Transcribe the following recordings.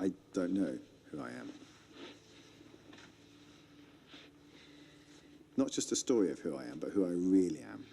I don't know who I am. Not just a story of who I am, but who I really am.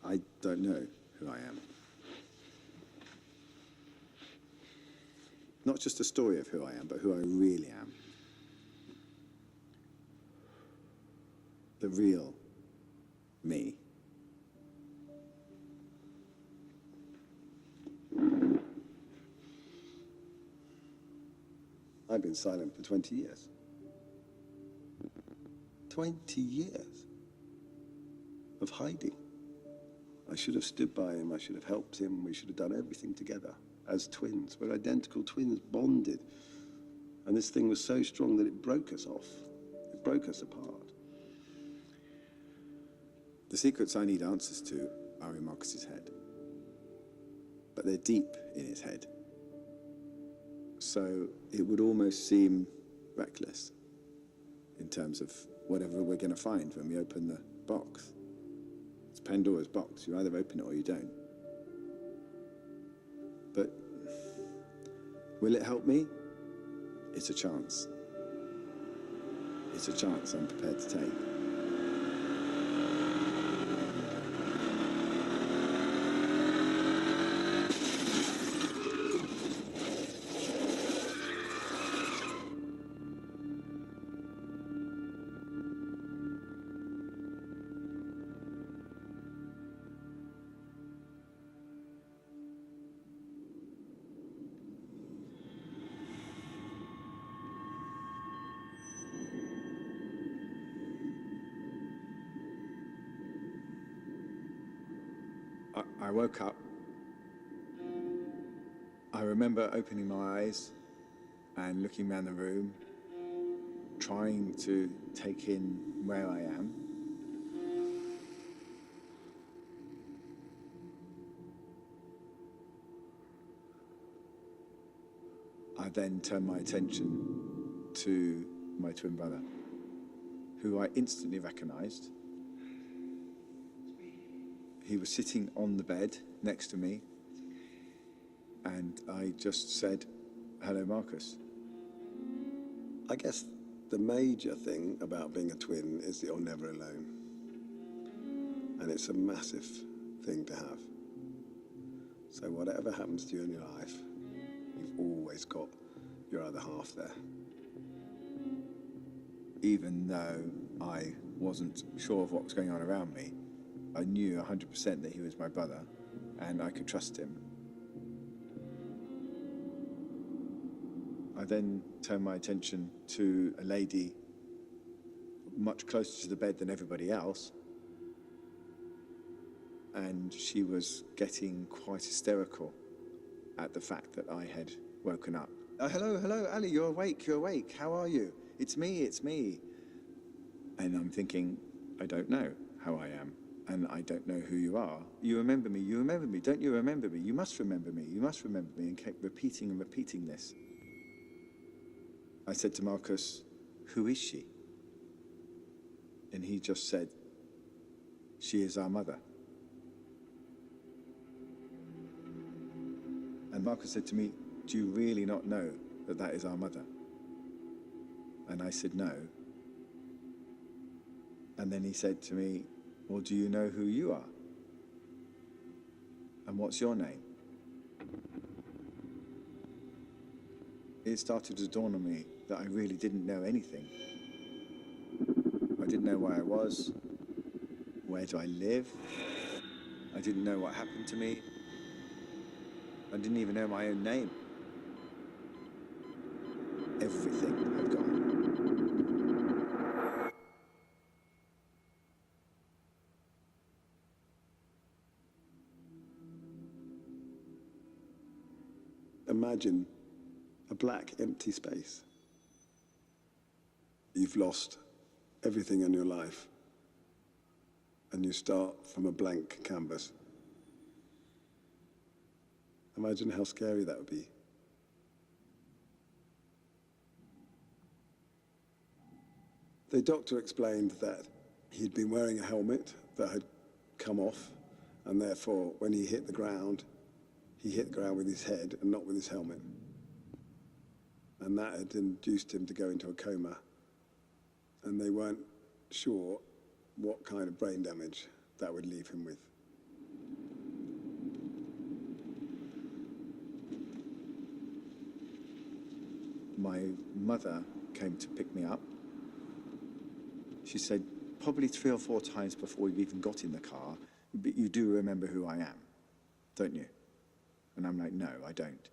I don't know who I am. Not just a story of who I am, but who I really am. The real me. I've been silent for 20 years. 20 years of hiding. I should have stood by him, I should have helped him, we should have done everything together as twins. We're identical twins, bonded. And this thing was so strong that it broke us off. It broke us apart. The secrets I need answers to are in Marcus's head. But they're deep in his head. So it would almost seem reckless in terms of whatever we're going to find when we open the box. It's Pandora's box. You either open it or you don't. But will it help me? It's a chance. It's a chance I'm prepared to take. I woke up. I remember opening my eyes and looking around the room, trying to take in where I am. I then turned my attention to my twin brother, who I instantly recognized. He was sitting on the bed next to me, and I just said, "Hello, Marcus." I guess the major thing about being a twin is that you're never alone. And it's a massive thing to have. So whatever happens to you in your life, you've always got your other half there. Even though I wasn't sure of what was going on around me, I knew 100% that he was my brother, and I could trust him. I then turned my attention to a lady much closer to the bed than everybody else, and she was getting quite hysterical at the fact that I had woken up. Hello, Ali, you're awake, how are you? It's me. And I'm thinking, I don't know how I am, and I don't know who you are. You remember me, don't you remember me? You must remember me, and kept repeating this. I said to Marcus, who is she? And he just said, she is our mother. And Marcus said to me, do you really not know that that is our mother? And I said, no. And then he said to me, well, do you know who you are? And what's your name? It started to dawn on me that I really didn't know anything. I didn't know where I was. Where do I live? I didn't know what happened to me. I didn't even know my own name. Everything had gone. Imagine a black, empty space. You've lost everything in your life, and you start from a blank canvas. Imagine how scary that would be. The doctor explained that he'd been wearing a helmet that had come off, and therefore, when he hit the ground with his head and not with his helmet. And that had induced him to go into a coma. And they weren't sure what kind of brain damage that would leave him with. My mother came to pick me up. She said, probably 3 or 4 times before we've even got in the car, but you do remember who I am, don't you? And I'm like, no, I don't.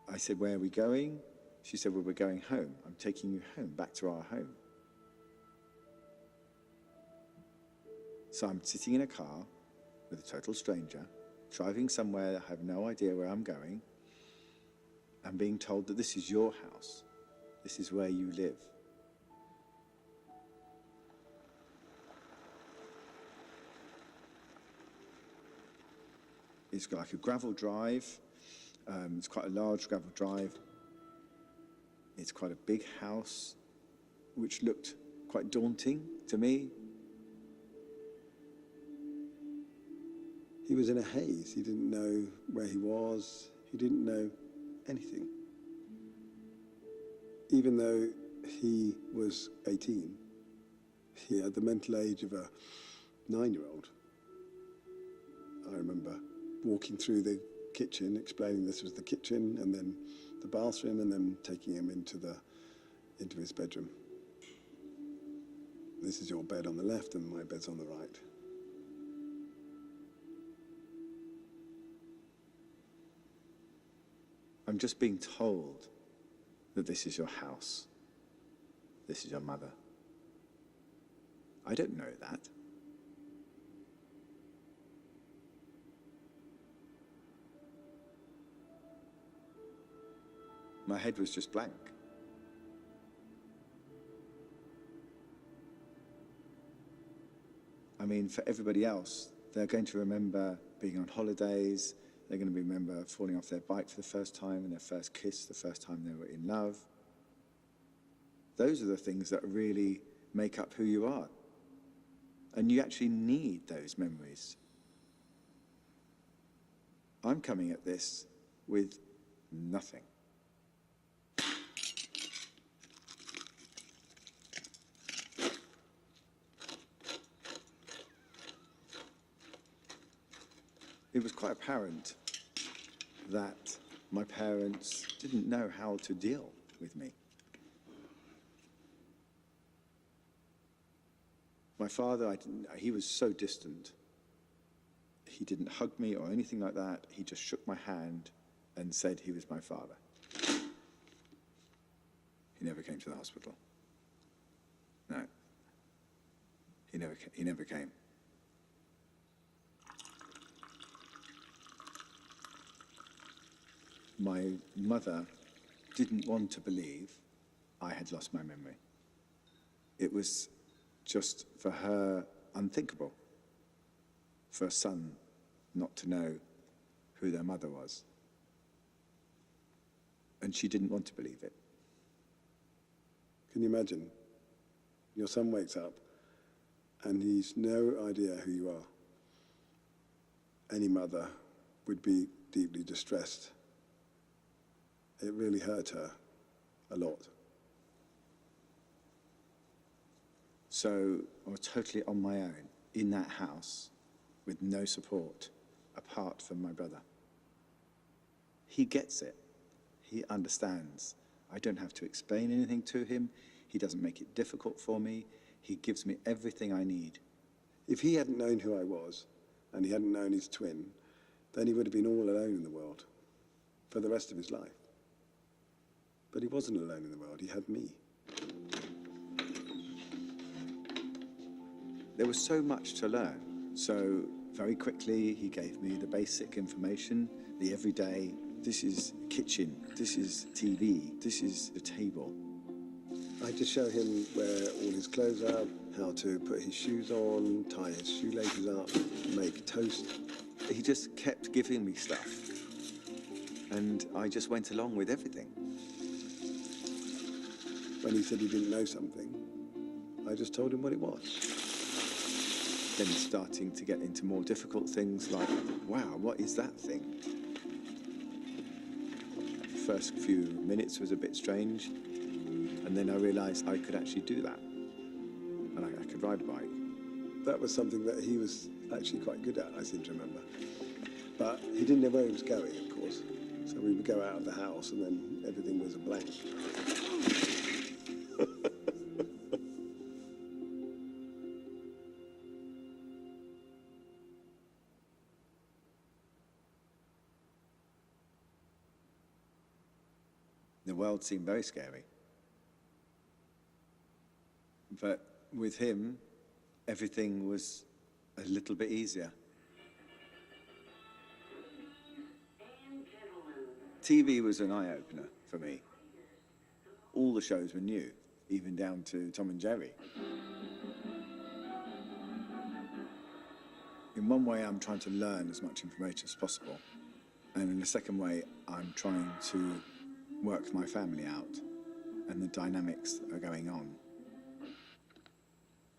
I said, where are we going? She said, well, we're going home. I'm taking you home, back to our home. So I'm sitting in a car with a total stranger, driving somewhere I have no idea where I'm going, and being told that this is your house. This is where you live. It's got like a gravel drive. It's quite a large gravel drive. It's quite a big house, which looked quite daunting to me. He was in a haze. He didn't know where he was. He didn't know anything. Even though he was 18, he had the mental age of a 9-year-old. I remember walking through the kitchen, explaining this was the kitchen, and then the bathroom, and then taking him into his bedroom. This is your bed on the left, and my bed's on the right. I'm just being told that this is your house. This is your mother. I don't know that. My head was just blank. I mean, for everybody else, they're going to remember being on holidays. They're going to remember falling off their bike for the first time and their first kiss, the first time they were in love. Those are the things that really make up who you are. And you actually need those memories. I'm coming at this with nothing. It was quite apparent that my parents didn't know how to deal with me. My father, he was so distant. He didn't hug me or anything like that. He just shook my hand and said he was my father. He never came to the hospital. No. he never came. My mother didn't want to believe I had lost my memory. It was just, for her, unthinkable for a son not to know who their mother was. And she didn't want to believe it. Can you imagine? Your son wakes up and he's no idea who you are. Any mother would be deeply distressed. It really hurt her a lot. So I was totally on my own in that house with no support apart from my brother. He gets it. He understands. I don't have to explain anything to him. He doesn't make it difficult for me. He gives me everything I need. If he hadn't known who I was, and he hadn't known his twin, then he would have been all alone in the world for the rest of his life. But he wasn't alone in the world, he had me. There was so much to learn. So very quickly, he gave me the basic information, the everyday. This is kitchen, this is TV, this is the table. I just show him where all his clothes are, how to put his shoes on, tie his shoelaces up, make toast. He just kept giving me stuff. And I just went along with everything. When he said he didn't know something, I just told him what it was. Then it's starting to get into more difficult things like, wow, what is that thing? The first few minutes was a bit strange, and then I realized I could actually do that. And I could ride a bike. That was something that he was actually quite good at, I seem to remember. But he didn't know where he was going, of course. So we would go out of the house and then everything was a blank. The world seemed very scary. But with him, everything was a little bit easier. TV was an eye-opener for me. All the shows were new, even down to Tom and Jerry. In one way, I'm trying to learn as much information as possible. And in the second way, I'm trying to work my family out and the dynamics that are going on.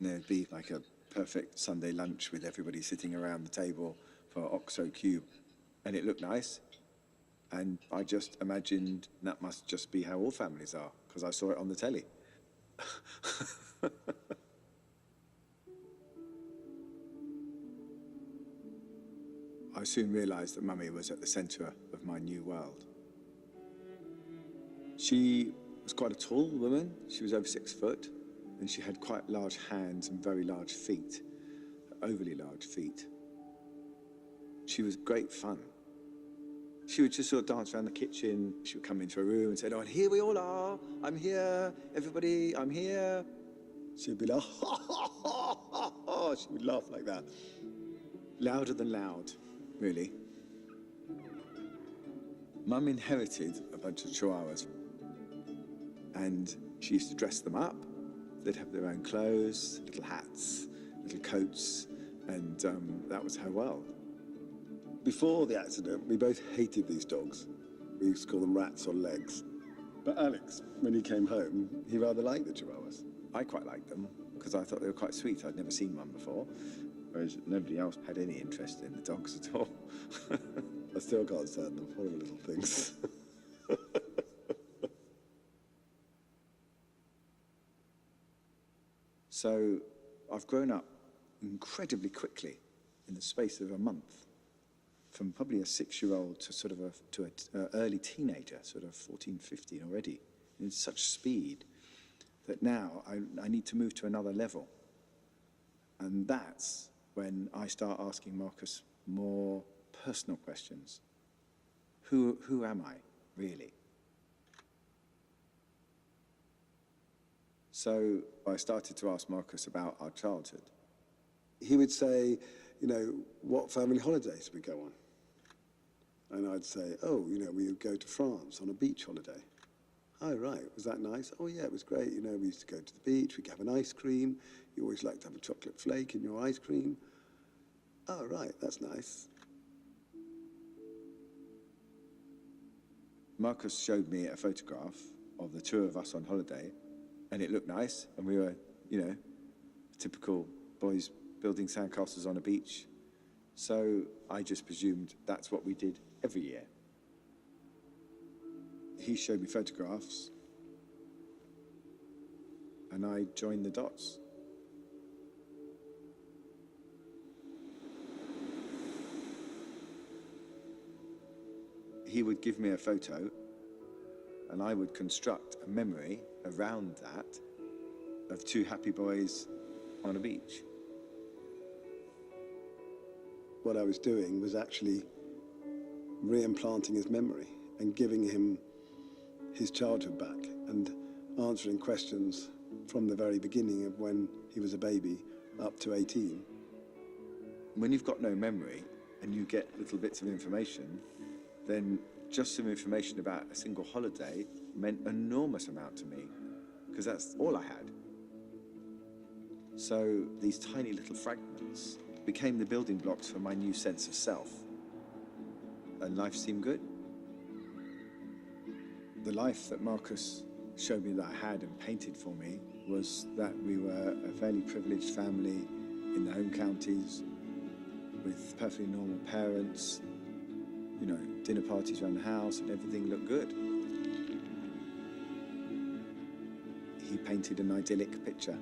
And there'd be like a perfect Sunday lunch with everybody sitting around the table for OXO Cube. And it looked nice. And I just imagined that must just be how all families are, because I saw it on the telly. I soon realized that Mummy was at the center of my new world. She was quite a tall woman. She was over 6 foot, and she had quite large hands and very large feet, overly large feet. She was great fun. She would just sort of dance around the kitchen. She would come into a room and say, "Oh, and here we all are. I'm here. Everybody, I'm here." She'd be like, ha, ha, ha, ha, ha. She would laugh like that. Louder than loud, really. Mum inherited a bunch of chihuahuas, and she used to dress them up. They'd have their own clothes, little hats, little coats, and that was her world. Before the accident, we both hated these dogs. We used to call them rats on legs. But Alex, when he came home, he rather liked the chihuahuas. I quite liked them, because I thought they were quite sweet. I'd never seen one before, whereas nobody else had any interest in the dogs at all. I still can't stand them, horrible little things. So I've grown up incredibly quickly in the space of a month, from probably a 6-year-old to sort of an early teenager, sort of 14, 15 already, in such speed that now I need to move to another level. And that's when I start asking Marcus more personal questions. Who am I, really? So I started to ask Marcus about our childhood. he would say, you know, what family holidays we go on? And I'd say, oh, you know, we would go to France on a beach holiday. Oh, right, was that nice? Oh, yeah, it was great. You know, we used to go to the beach, we'd have an ice cream. You always like to have a chocolate flake in your ice cream. Oh, right, that's nice. Marcus showed me a photograph of the two of us on holiday, and it looked nice, and we were, you know, typical boys building sandcastles on a beach. So I just presumed that's what we did every year. He showed me photographs, and I joined the dots. He would give me a photo, and I would construct a memory around that of two happy boys on a beach. What I was doing was actually re-implanting his memory and giving him his childhood back and answering questions from the very beginning of when he was a baby up to 18. When you've got no memory and you get little bits of information, then just some information about a single holiday meant an enormous amount to me, because that's all I had. So these tiny little fragments became the building blocks for my new sense of self, and life seemed good. The life that Marcus showed me that I had and painted for me was that we were a fairly privileged family in the home counties with perfectly normal parents, you know, dinner parties around the house, and everything looked good. He painted an idyllic picture.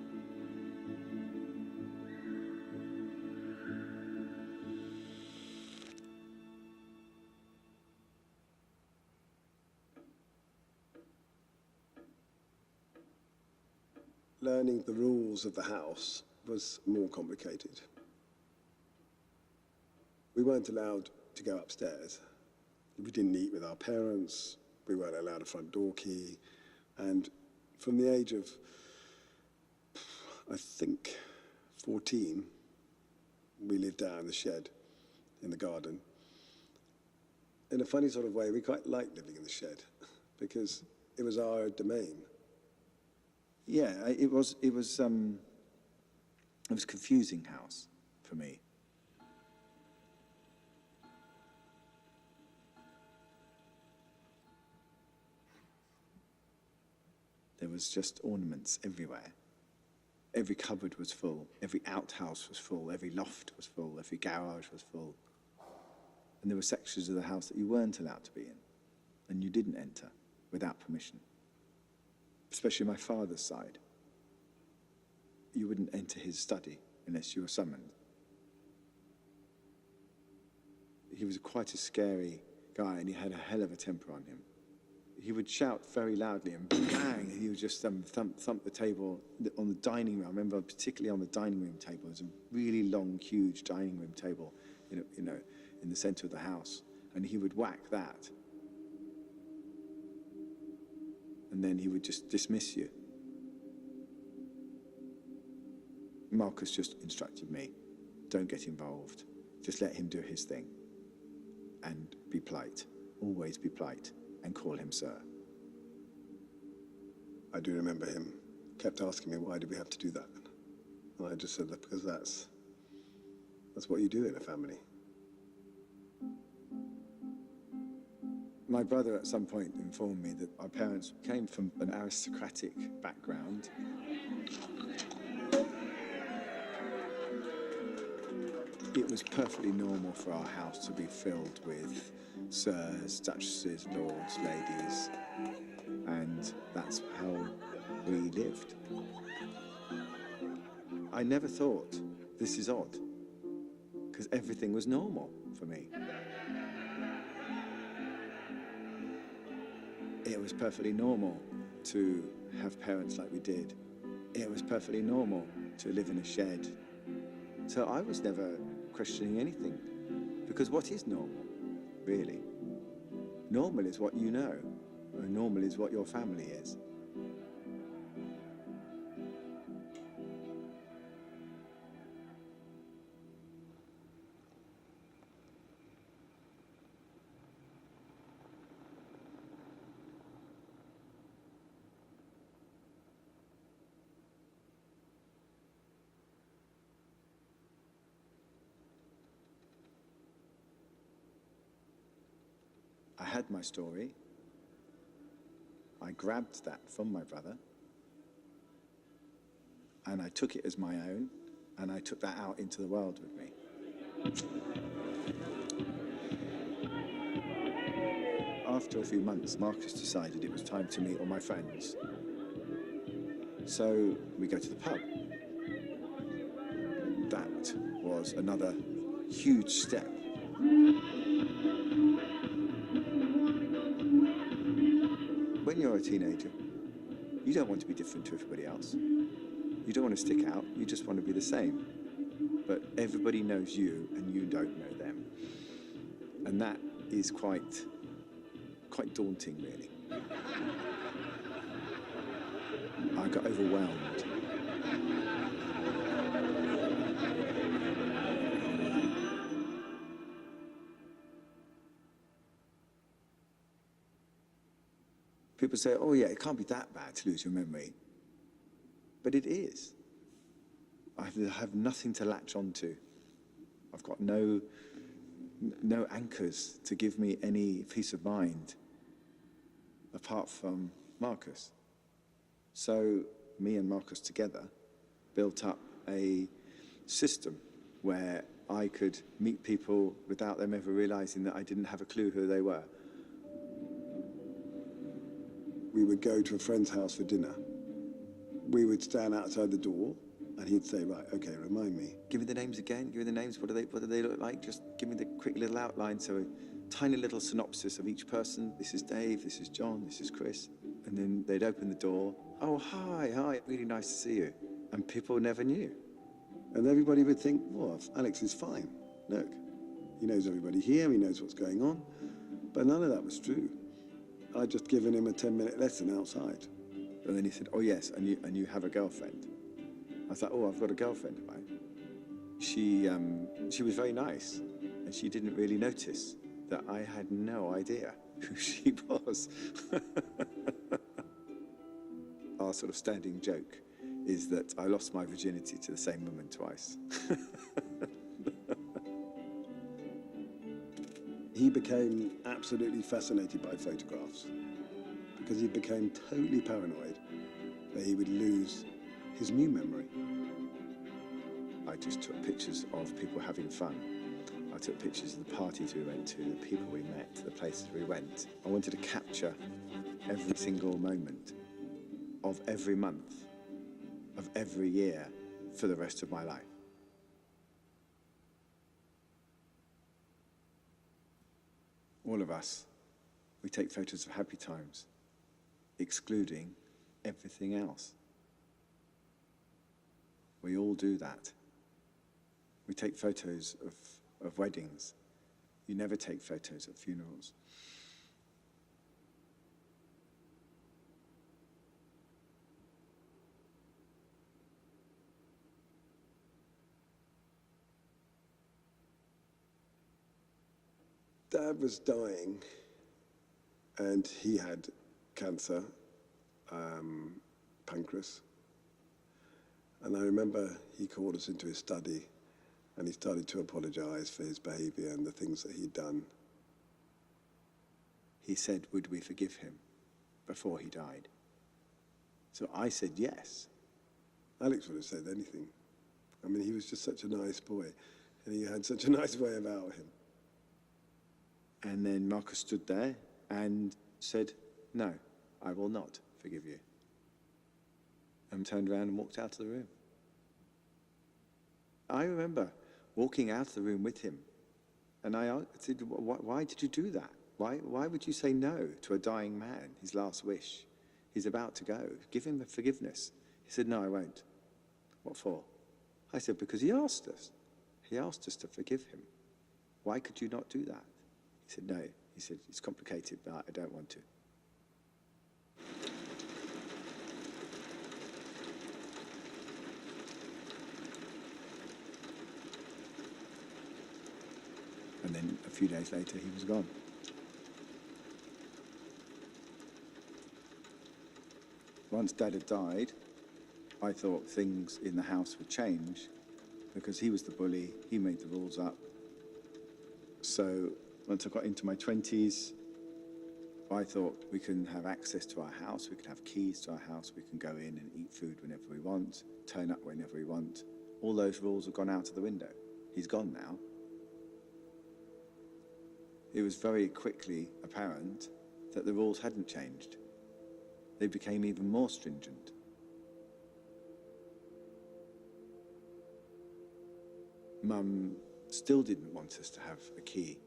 Learning the rules of the house was more complicated. We weren't allowed to go upstairs. We didn't eat with our parents. We weren't allowed a front door key. And from the age of, I think, 14, we lived out in the shed in the garden. In a funny sort of way, we quite liked living in the shed because it was our domain. Yeah, it was a confusing house for me. There was just ornaments everywhere. Every cupboard was full, every outhouse was full, every loft was full, every garage was full. And there were sections of the house that you weren't allowed to be in, and you didn't enter without permission. Especially my father's side. You wouldn't enter his study unless you were summoned. He was quite a scary guy, and he had a hell of a temper on him. He would shout very loudly and bang, and he would just thump the table on the dining room. I remember particularly on the dining room table. It was a really long, huge dining room table, you know, in the center of the house, and he would whack that. And then he would just dismiss you. Marcus just instructed me, don't get involved. Just let him do his thing. And be polite. Always be polite. And call him sir. I do remember him kept asking me, why do we have to do that? And I just said that because that's what you do in a family. My brother at some point informed me that our parents came from an aristocratic background. It was perfectly normal for our house to be filled with sirs, duchesses, lords, ladies, and that's how we lived. I never thought, this is odd, because everything was normal for me. It was perfectly normal to have parents like we did. It was perfectly normal to live in a shed. So I was never questioning anything, because what is normal, really? Normal is what you know, and normal is what your family is. had my story. I grabbed that from my brother, and I took it as my own, and I took that out into the world with me. After a few months, Marcus decided it was time to meet all my friends. So we go to the pub. That was another huge step. When you're a teenager, you don't want to be different to everybody else. You don't want to stick out, you just want to be the same. But everybody knows you and you don't know them. And that is quite daunting, really. I got overwhelmed. People say, oh yeah, it can't be that bad to lose your memory. But it is. I have nothing to latch onto. I've got no anchors to give me any peace of mind apart from Marcus. So me and Marcus together built up a system where I could meet people without them ever realizing that I didn't have a clue who they were. We would go to a friend's house for dinner. We would stand outside the door, and he'd say, right, okay, remind me. Give me the names again, give me the names, what do they look like? Just give me the quick little outline, so a tiny little synopsis of each person. This is Dave, this is John, this is Chris. And then they'd open the door. Oh, hi, really nice to see you. And people never knew. And everybody would think, well, Alex is fine. Look, he knows everybody here, he knows what's going on. But none of that was true. I'd just given him a 10-minute lesson outside. And then he said, oh yes, and you have a girlfriend. I thought, oh, I've got a girlfriend, right? She was very nice, and she didn't really notice that I had no idea who she was. Our sort of standing joke is that I lost my virginity to the same woman twice. He became absolutely fascinated by photographs because he became totally paranoid that he would lose his new memory. I just took pictures of people having fun. I took pictures of the parties we went to, the people we met, the places we went. I wanted to capture every single moment of every month, of every year for the rest of my life. All of us, we take photos of happy times, excluding everything else. We all do that. We take photos of weddings. You never take photos of funerals. Dad was dying, and he had cancer, pancreas. And I remember he called us into his study, and he started to apologize for his behavior and the things that he'd done. He said, would we forgive him before he died? So I said yes. Alex would have said anything. I mean, he was just such a nice boy, and he had such a nice way about him. And then Marcus stood there and said, no, I will not forgive you. And turned around and walked out of the room. I remember walking out of the room with him. And I said, why did you do that? Why would you say no to a dying man, his last wish? He's about to go. Give him forgiveness. He said, no, I won't. What for? I said, because he asked us. He asked us to forgive him. Why could you not do that? He said, no. He said, it's complicated, but I don't want to. And then a few days later, he was gone. Once Dad had died, I thought things in the house would change because he was the bully, he made the rules up. So once I got into my 20s, I thought we can have access to our house, we can have keys to our house, we can go in and eat food whenever we want, turn up whenever we want. All those rules have gone out of the window. He's gone now. It was very quickly apparent that the rules hadn't changed. They became even more stringent. Mum still didn't want us to have a key.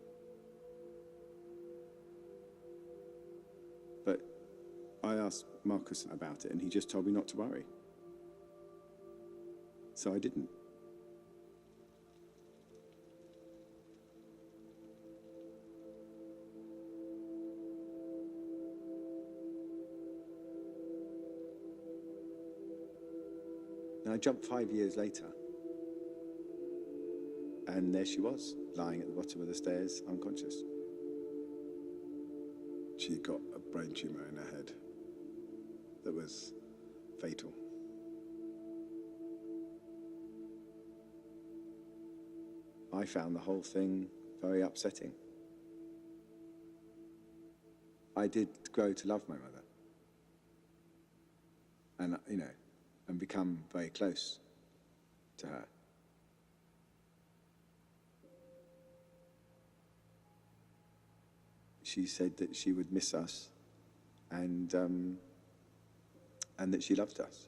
But I asked Marcus about it and he just told me not to worry. So I didn't. And I jumped 5 years later. And there she was, lying at the bottom of the stairs, unconscious. She got a brain tumour in her head that was fatal. I found the whole thing very upsetting. I did grow to love my mother. And, and become very close to her. She said that she would miss us and that she loved us.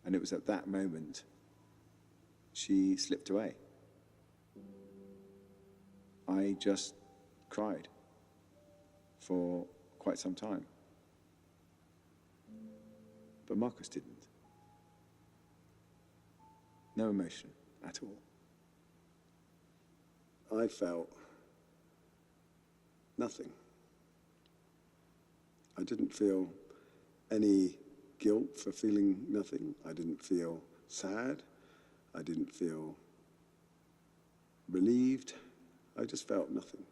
And it was at that moment she slipped away. I just cried for quite some time. But Marcus didn't. No emotion at all. I felt nothing. I didn't feel any guilt for feeling nothing. I didn't feel sad. I didn't feel relieved. I just felt nothing.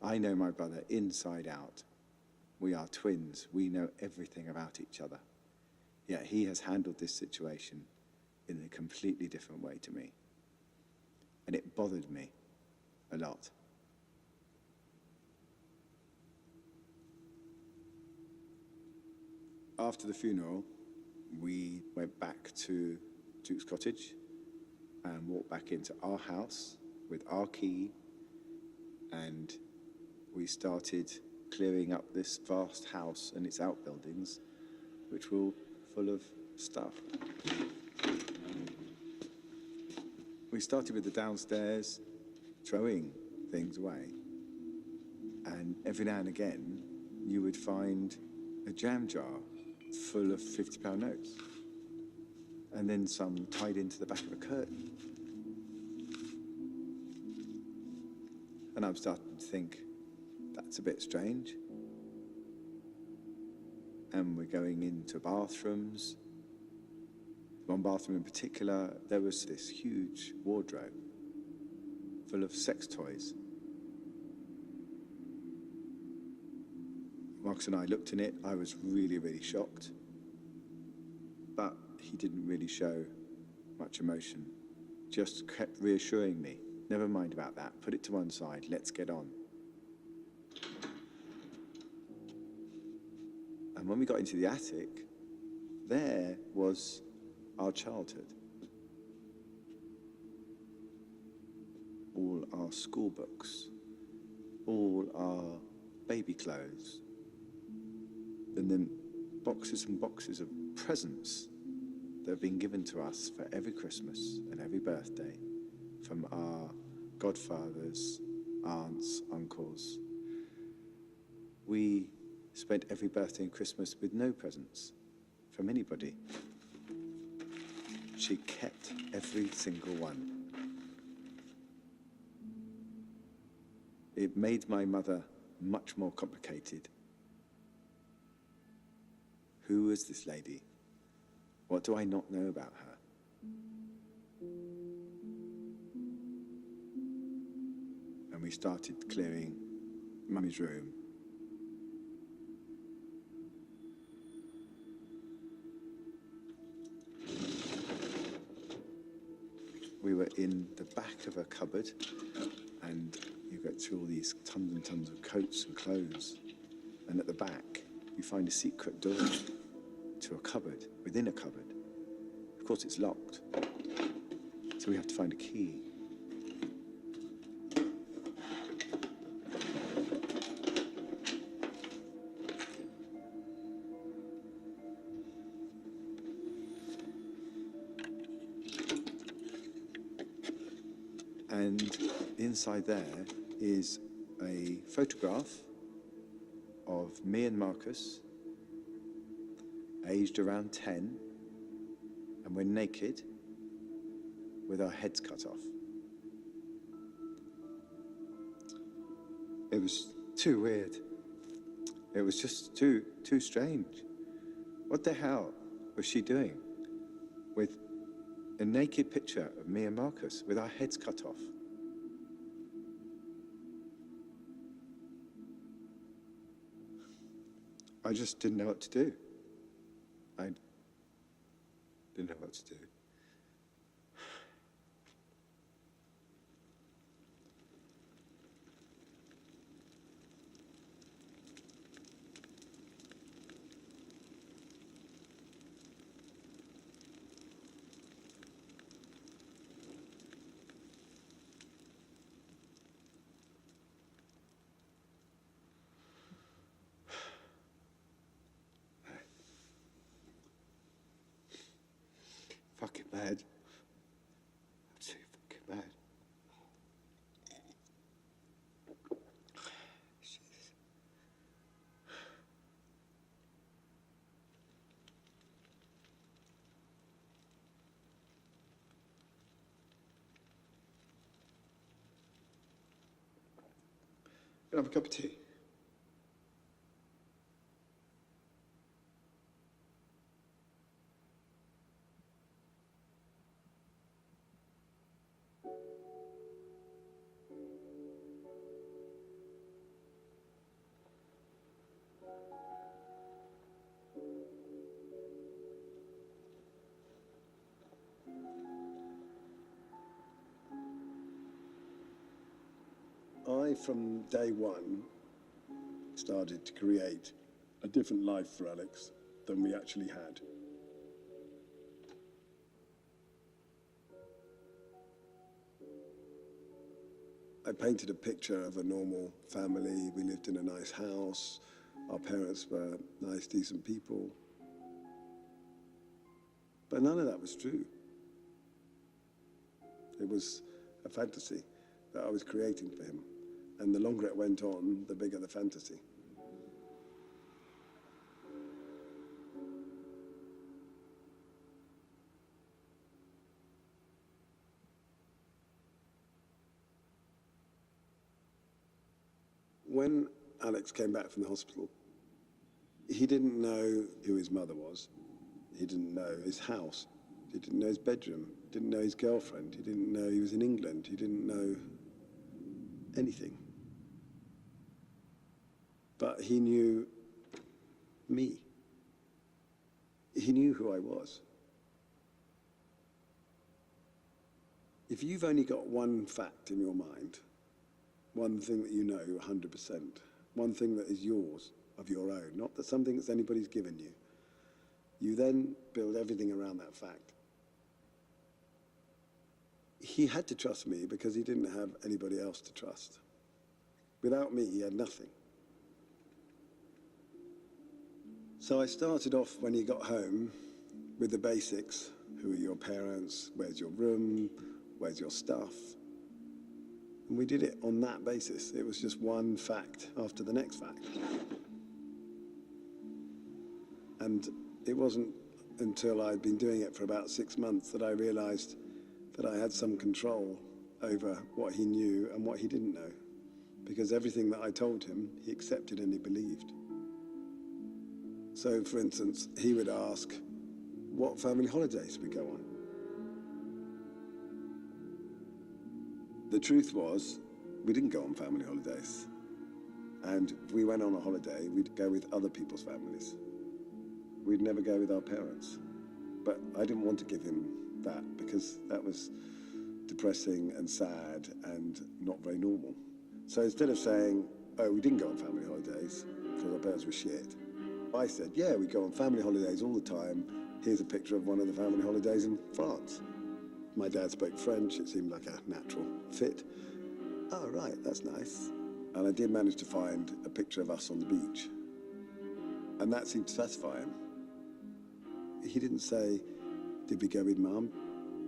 I know my brother inside out. We are twins. We know everything about each other. Yet he has handled this situation in a completely different way to me. And it bothered me a lot. After the funeral, we went back to Duke's cottage and walked back into our house with our key, and we started clearing up this vast house and its outbuildings, which were all full of stuff. We started with the downstairs, throwing things away. And every now and again, you would find a jam jar full of £50 notes. And then some tied into the back of a curtain. And I'm starting to think, that's a bit strange. And we're going into bathrooms. One bathroom in particular, there was this huge wardrobe full of sex toys. Marcus and I looked in it. I was really, really shocked. But he didn't really show much emotion. Just kept reassuring me, never mind about that, put it to one side, let's get on. And when we got into the attic, there was our childhood. All our school books, all our baby clothes, and then boxes and boxes of presents that have been given to us for every Christmas and every birthday from our godfathers, aunts, uncles. We spent every birthday and Christmas with no presents from anybody. She kept every single one. It made my mother much more complicated. Who is this lady? What do I not know about her? And we started clearing Mummy's room. we were in the back of a cupboard, and you go through all these tons and tons of coats and clothes, and at the back you find a secret door to a cupboard within a cupboard. Of course, it's locked, so we have to find a key. And inside there is a photograph of me and Marcus, aged around 10, and we're naked with our heads cut off. It was too weird. It was just too strange. What the hell was she doing with a naked picture of me and Marcus with our heads cut off? I just didn't know what to do. I didn't know what to do. Fucking mad. Absolutely fucking mad. Jesus. Can I have a cup of tea? I, from day one, started to create a different life for Alex than we actually had. I painted a picture of a normal family. We lived in a nice house. Our parents were nice, decent people. But none of that was true. It was a fantasy that I was creating for him. And the longer it went on, the bigger the fantasy. When Alex came back from the hospital, he didn't know who his mother was. He didn't know his house. He didn't know his bedroom. He didn't know his girlfriend. He didn't know he was in England. He didn't know anything. But he knew me. He knew who I was. If you've only got one fact in your mind, one thing that you know 100%, one thing that is yours, of your own, not that something that anybody's given you, you then build everything around that fact. He had to trust me because he didn't have anybody else to trust. Without me, he had nothing. So I started off when he got home with the basics. Who are your parents? Where's your room? Where's your stuff? And we did it on that basis. It was just one fact after the next fact. And it wasn't until I'd been doing it for about 6 months that I realized that I had some control over what he knew and what he didn't know. Because everything that I told him, he accepted and he believed. So, for instance, he would ask, what family holidays we go on? The truth was, we didn't go on family holidays. And if we went on a holiday, we'd go with other people's families. We'd never go with our parents. But I didn't want to give him that because that was depressing and sad and not very normal. So instead of saying, oh, we didn't go on family holidays because our parents were shit, I said, yeah, we go on family holidays all the time. Here's a picture of one of the family holidays in France. My dad spoke French. It seemed like a natural fit. Oh, right, that's nice. And I did manage to find a picture of us on the beach. And that seemed to satisfy him. He didn't say, did we go with Mum?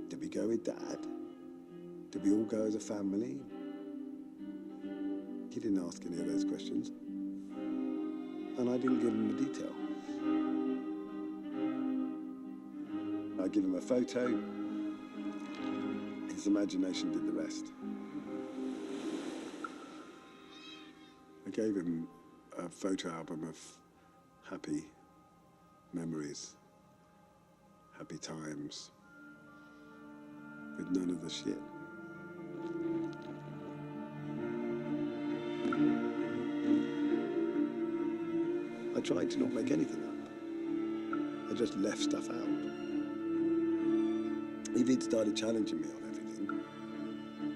Did we go with Dad? Did we all go as a family? He didn't ask any of those questions. And I didn't give him the detail. I give him a photo. His imagination did the rest. I gave him a photo album of happy memories, happy times, with none of the shit. I tried to not make anything up. I just left stuff out. If he'd started challenging me on everything,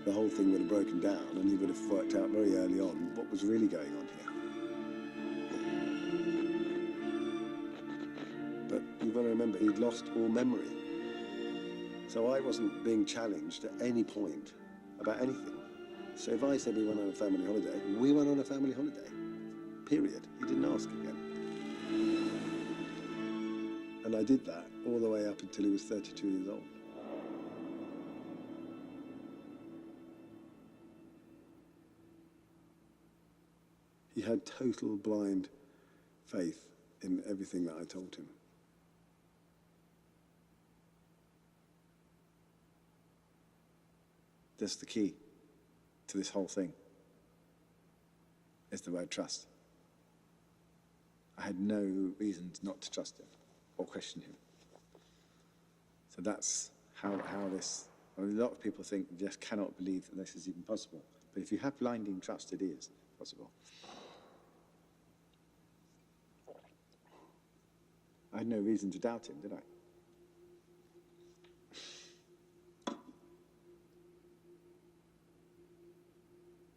the whole thing would have broken down and he would have worked out very early on what was really going on here. But you've got to remember, he'd lost all memory. So I wasn't being challenged at any point about anything. So if I said we went on a family holiday, we went on a family holiday. Period. He didn't ask again. And I did that all the way up until he was 32 years old. He had total blind faith in everything that I told him. That's the key to this whole thing, is the word trust. I had no reason not to trust him or question him. So that's how this, a lot of people think, just cannot believe that this is even possible. But if you have blinding trust, it is possible. I had no reason to doubt him, did I?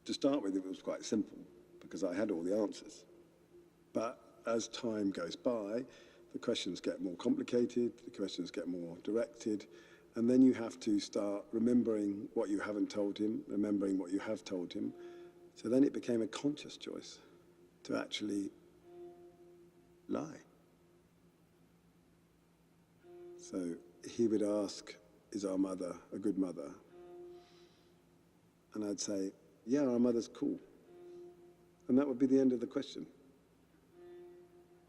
To start with, it was quite simple, because I had all the answers. But as time goes by, the questions get more complicated, the questions get more directed, and then you have to start remembering what you haven't told him, remembering what you have told him. So then it became a conscious choice to actually lie. So he would ask, is our mother a good mother? And I'd say, yeah, our mother's cool. And that would be the end of the question.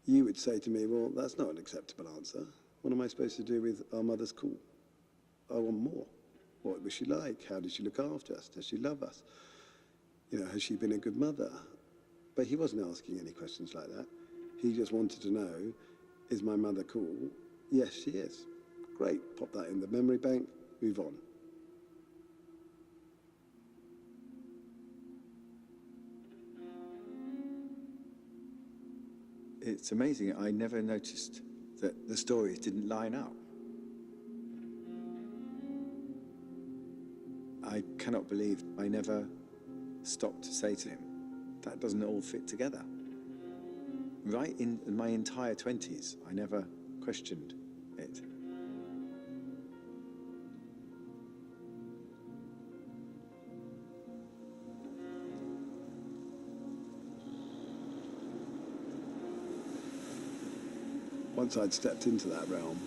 You would say to me, well, that's not an acceptable answer. What am I supposed to do with our mother's cool? I want more. What was she like? How did she look after us? Does she love us? You know, has she been a good mother? But he wasn't asking any questions like that. He just wanted to know, is my mother cool? Yes, she is. Great, pop that in the memory bank, move on. It's amazing, I never noticed that the stories didn't line up. I cannot believe I never stopped to say to him, that doesn't all fit together. Right in my entire 20s, I never questioned it. Once I'd stepped into that realm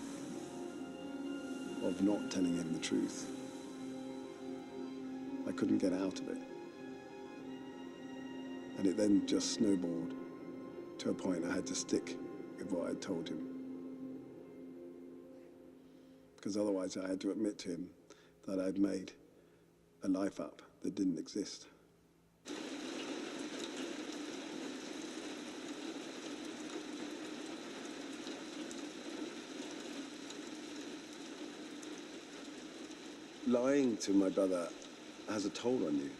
of not telling him the truth, I couldn't get out of it. And it then just snowballed to a point I had to stick with what I'd told him. Because otherwise I had to admit to him that I'd made a life up that didn't exist. Lying to my brother has a toll on you.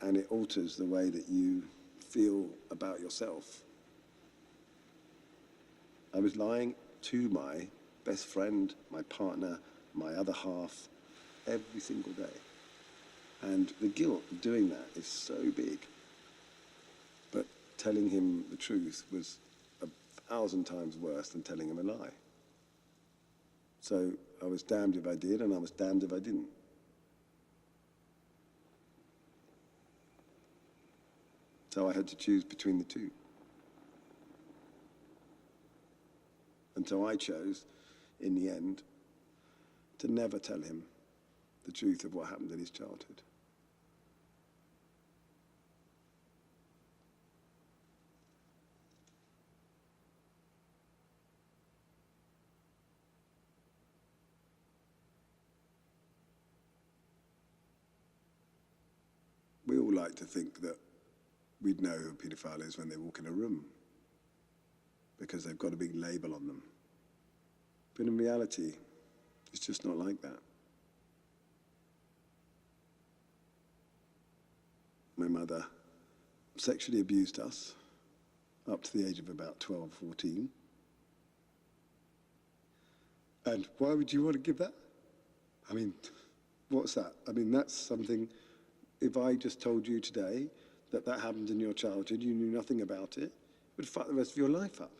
And it alters the way that you feel about yourself. I was lying to my best friend, my partner, my other half, every single day. And the guilt of doing that is so big. But telling him the truth was 1,000 times worse than telling him a lie. So I was damned if I did, and I was damned if I didn't. So I had to choose between the two. And so I chose, in the end, to never tell him the truth of what happened in his childhood. We all like to think that we'd know who a paedophile is when they walk in a room, because they've got a big label on them. But in reality, it's just not like that. My mother sexually abused us up to the age of about 12, 14. And why would you want to give that? I mean, what's that? I mean, that's something, if I just told you today that that happened in your childhood, you knew nothing about it, it would fuck the rest of your life up.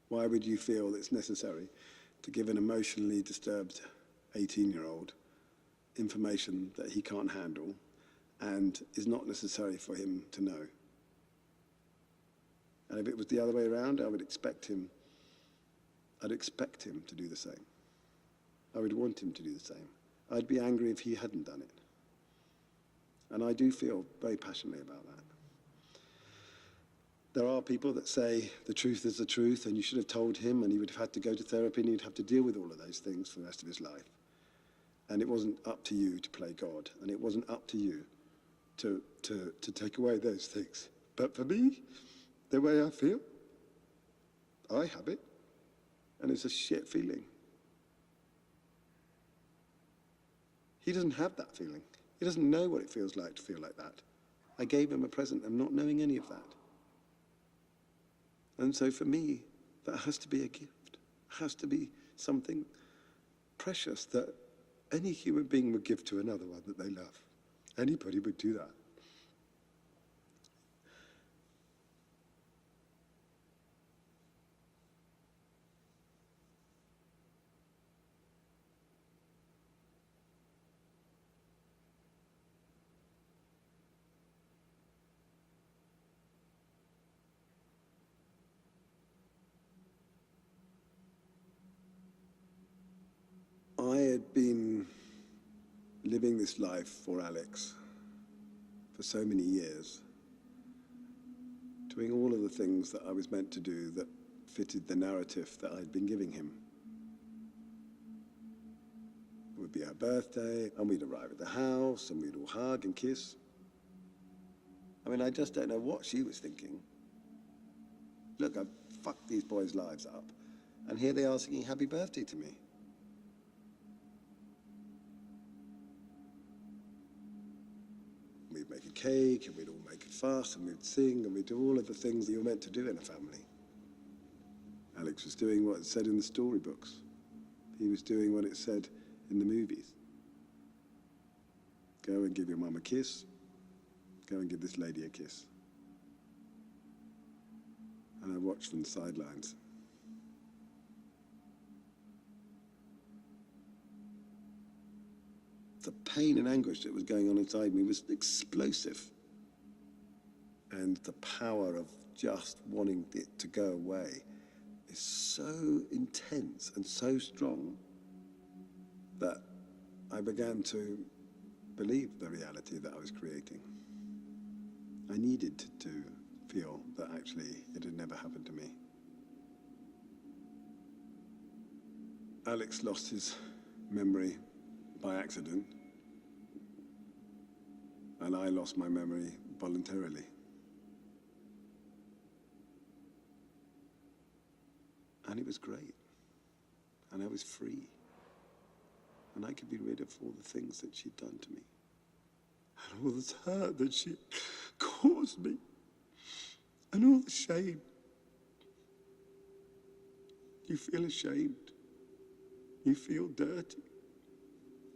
Why would you feel it's necessary to give an emotionally disturbed 18-year-old information that he can't handle and is not necessary for him to know? And if it was the other way around, I'd expect him to do the same. I would want him to do the same. I'd be angry if he hadn't done it. And I do feel very passionately about that. There are people that say the truth is the truth and you should have told him and he would have had to go to therapy and he'd have to deal with all of those things for the rest of his life. And it wasn't up to you to play God, and it wasn't up to you to take away those things. But for me, the way I feel, I have it, and it's a shit feeling. He doesn't have that feeling. He doesn't know what it feels like to feel like that. I gave him a present of not knowing any of that. And so for me, that has to be a gift. It has to be something precious that any human being would give to another one that they love. Anybody would do that. I had been living this life for Alex for so many years, doing all of the things that I was meant to do that fitted the narrative that I'd been giving him. It would be our birthday, and we'd arrive at the house, and we'd all hug and kiss. I mean, I just don't know what she was thinking. Look, I've fucked these boys' lives up, and here they are singing happy birthday to me. We'd make a cake, and we'd all make a fuss, and we'd sing, and we'd do all of the things that you're meant to do in a family. Alex was doing what it said in the storybooks. He was doing what it said in the movies. Go and give your mum a kiss. Go and give this lady a kiss. And I watched from the sidelines. The pain and anguish that was going on inside me was explosive. And the power of just wanting it to go away is so intense and so strong that I began to believe the reality that I was creating. I needed to feel that actually it had never happened to me. Alex lost his memory by accident, and I lost my memory voluntarily. And it was great, and I was free, and I could be rid of all the things that she'd done to me, and all this hurt that she caused me, and all the shame. You feel ashamed. You feel dirty.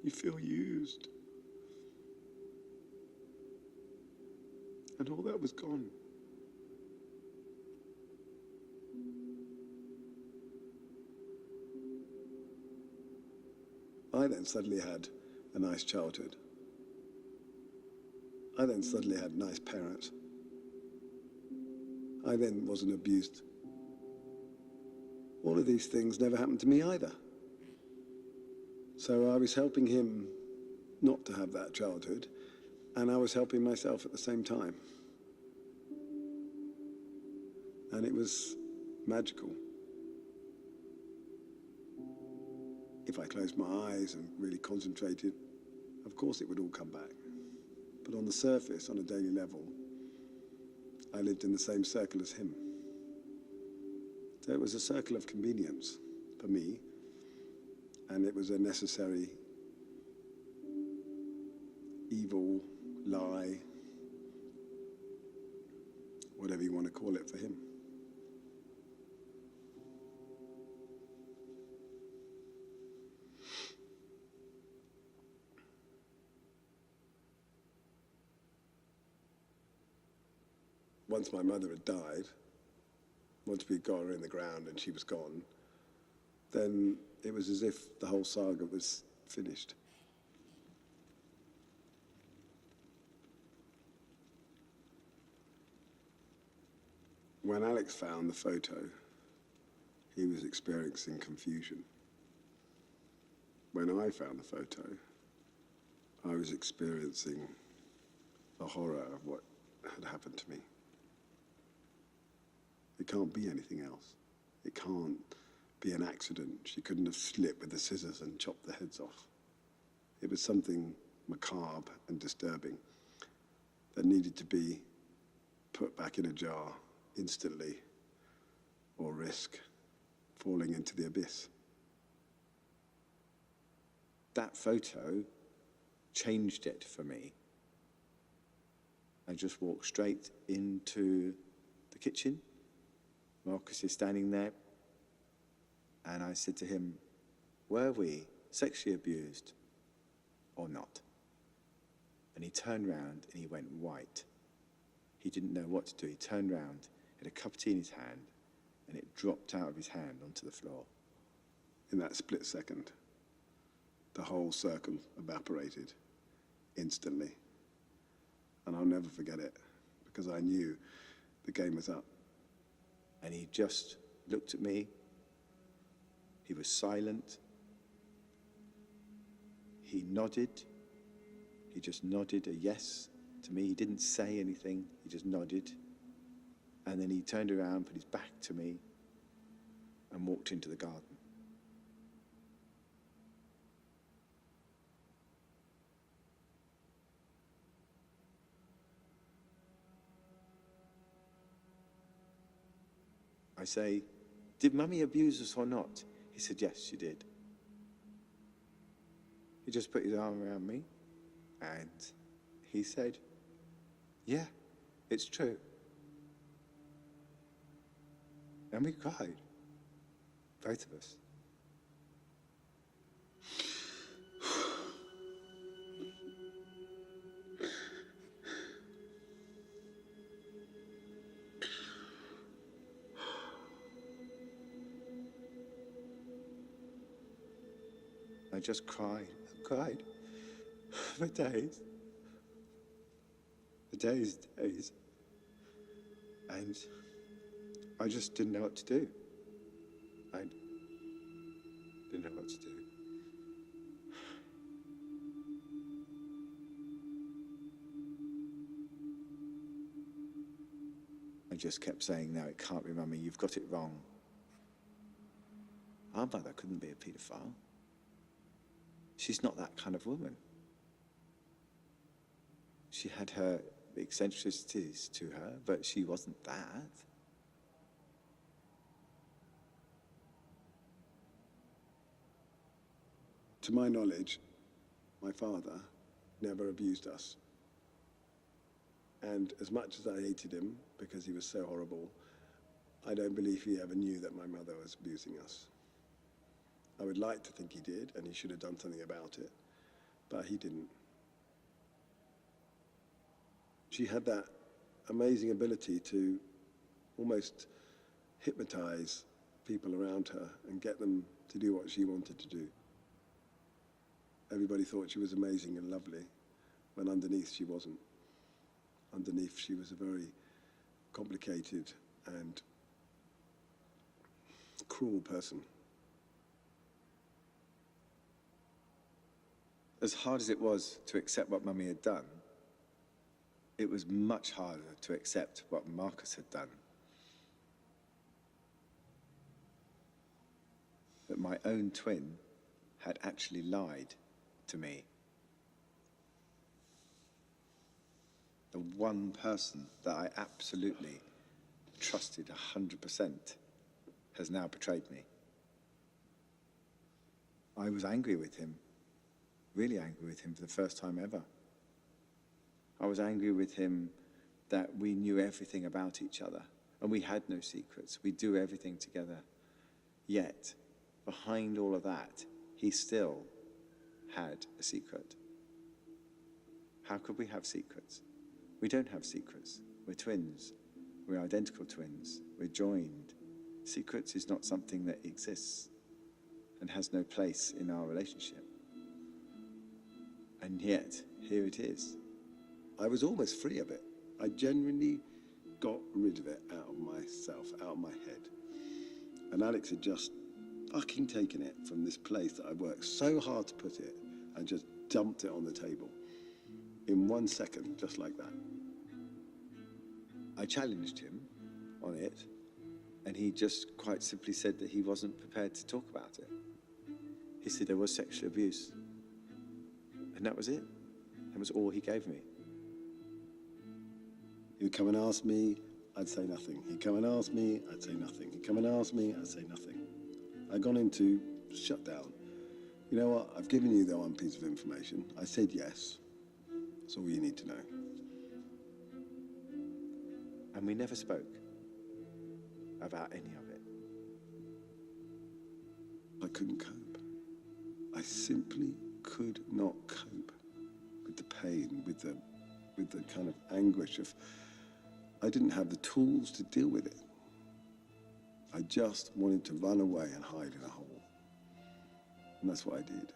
You feel used. And all that was gone. I then suddenly had a nice childhood. I then suddenly had nice parents. I then wasn't abused. All of these things never happened to me either. So I was helping him not to have that childhood, and I was helping myself at the same time. And it was magical. If I closed my eyes and really concentrated, of course it would all come back. But on the surface, on a daily level, I lived in the same circle as him. So it was a circle of convenience for me, and it was a necessary evil, lie, whatever you want to call it, for him. Once my mother had died, once we got her in the ground and she was gone, then it was as if the whole saga was finished. When Alex found the photo, he was experiencing confusion. When I found the photo, I was experiencing the horror of what had happened to me. It can't be anything else. It can't be an accident. She couldn't have slipped with the scissors and chopped the heads off. It was something macabre and disturbing that needed to be put back in a jar instantly, or risk falling into the abyss. That photo changed it for me. I just walked straight into the kitchen. Marcus is standing there, and I said to him, were we sexually abused or not? And he turned round and he went white. He didn't know what to do. He turned round, had a cup of tea in his hand, and it dropped out of his hand onto the floor. In that split second, the whole circle evaporated instantly. And I'll never forget it, because I knew the game was up. And he just looked at me. He was silent. He nodded. He just nodded a yes to me. He didn't say anything. He just nodded. And then he turned around, put his back to me, and walked into the garden. I say, did Mummy abuse us or not? He said, yes, she did. He just put his arm around me and he said, yeah, it's true. And we cried, both of us. I just cried and cried for days. For days, days. And I just didn't know what to do. I didn't know what to do. I just kept saying, no, it can't be Mummy, you've got it wrong. Our mother couldn't be a paedophile. She's not that kind of woman. She had her eccentricities to her, but she wasn't that. To my knowledge, my father never abused us. And as much as I hated him because he was so horrible, I don't believe he ever knew that my mother was abusing us. I would like to think he did, and he should have done something about it, but he didn't. She had that amazing ability to almost hypnotize people around her and get them to do what she wanted to do. Everybody thought she was amazing and lovely, when underneath she wasn't. Underneath she was a very complicated and cruel person. As hard as it was to accept what Mummy had done, it was much harder to accept what Marcus had done. That my own twin had actually lied to me. The one person that I absolutely trusted 100% has now betrayed me. I was angry with him, really angry with him for the first time ever. I was angry with him that we knew everything about each other and we had no secrets. We do everything together. Yet, behind all of that, he still had a secret. How could we have secrets? We don't have secrets. We're twins. We're identical twins. We're joined. Secrets is not something that exists and has no place in our relationship. And yet, here it is. I was almost free of it. I genuinely got rid of it out of myself, out of my head. And Alex had just fucking taken it from this place that I worked so hard to put it and just dumped it on the table. In 1 second, just like that. I challenged him on it, and he just quite simply said that he wasn't prepared to talk about it. He said there was sexual abuse. And that was it. That was all he gave me. He'd come and ask me, I'd say nothing. He'd come and ask me, I'd say nothing. He'd come and ask me, I'd say nothing. I'd gone into shutdown. You know what? I've given you the one piece of information. I said yes. That's all you need to know. And we never spoke about any of it. I couldn't cope. I simply could not cope with the pain, with the kind of anguish of, I didn't have the tools to deal with it. I just wanted to run away and hide in a hole. And that's what I did.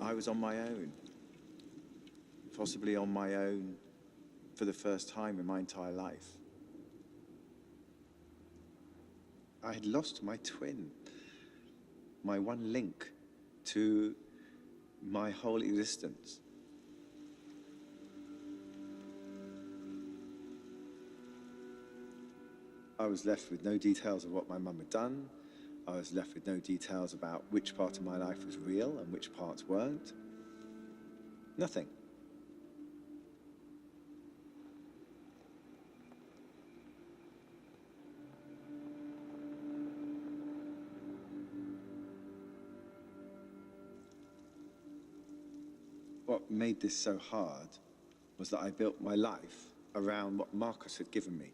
I was on my own, possibly on my own for the first time in my entire life. I had lost my twin, my one link to my whole existence. I was left with no details of what my mum had done. I was left with no details about which part of my life was real and which parts weren't. Nothing. What made this so hard was that I built my life around what Marcus had given me.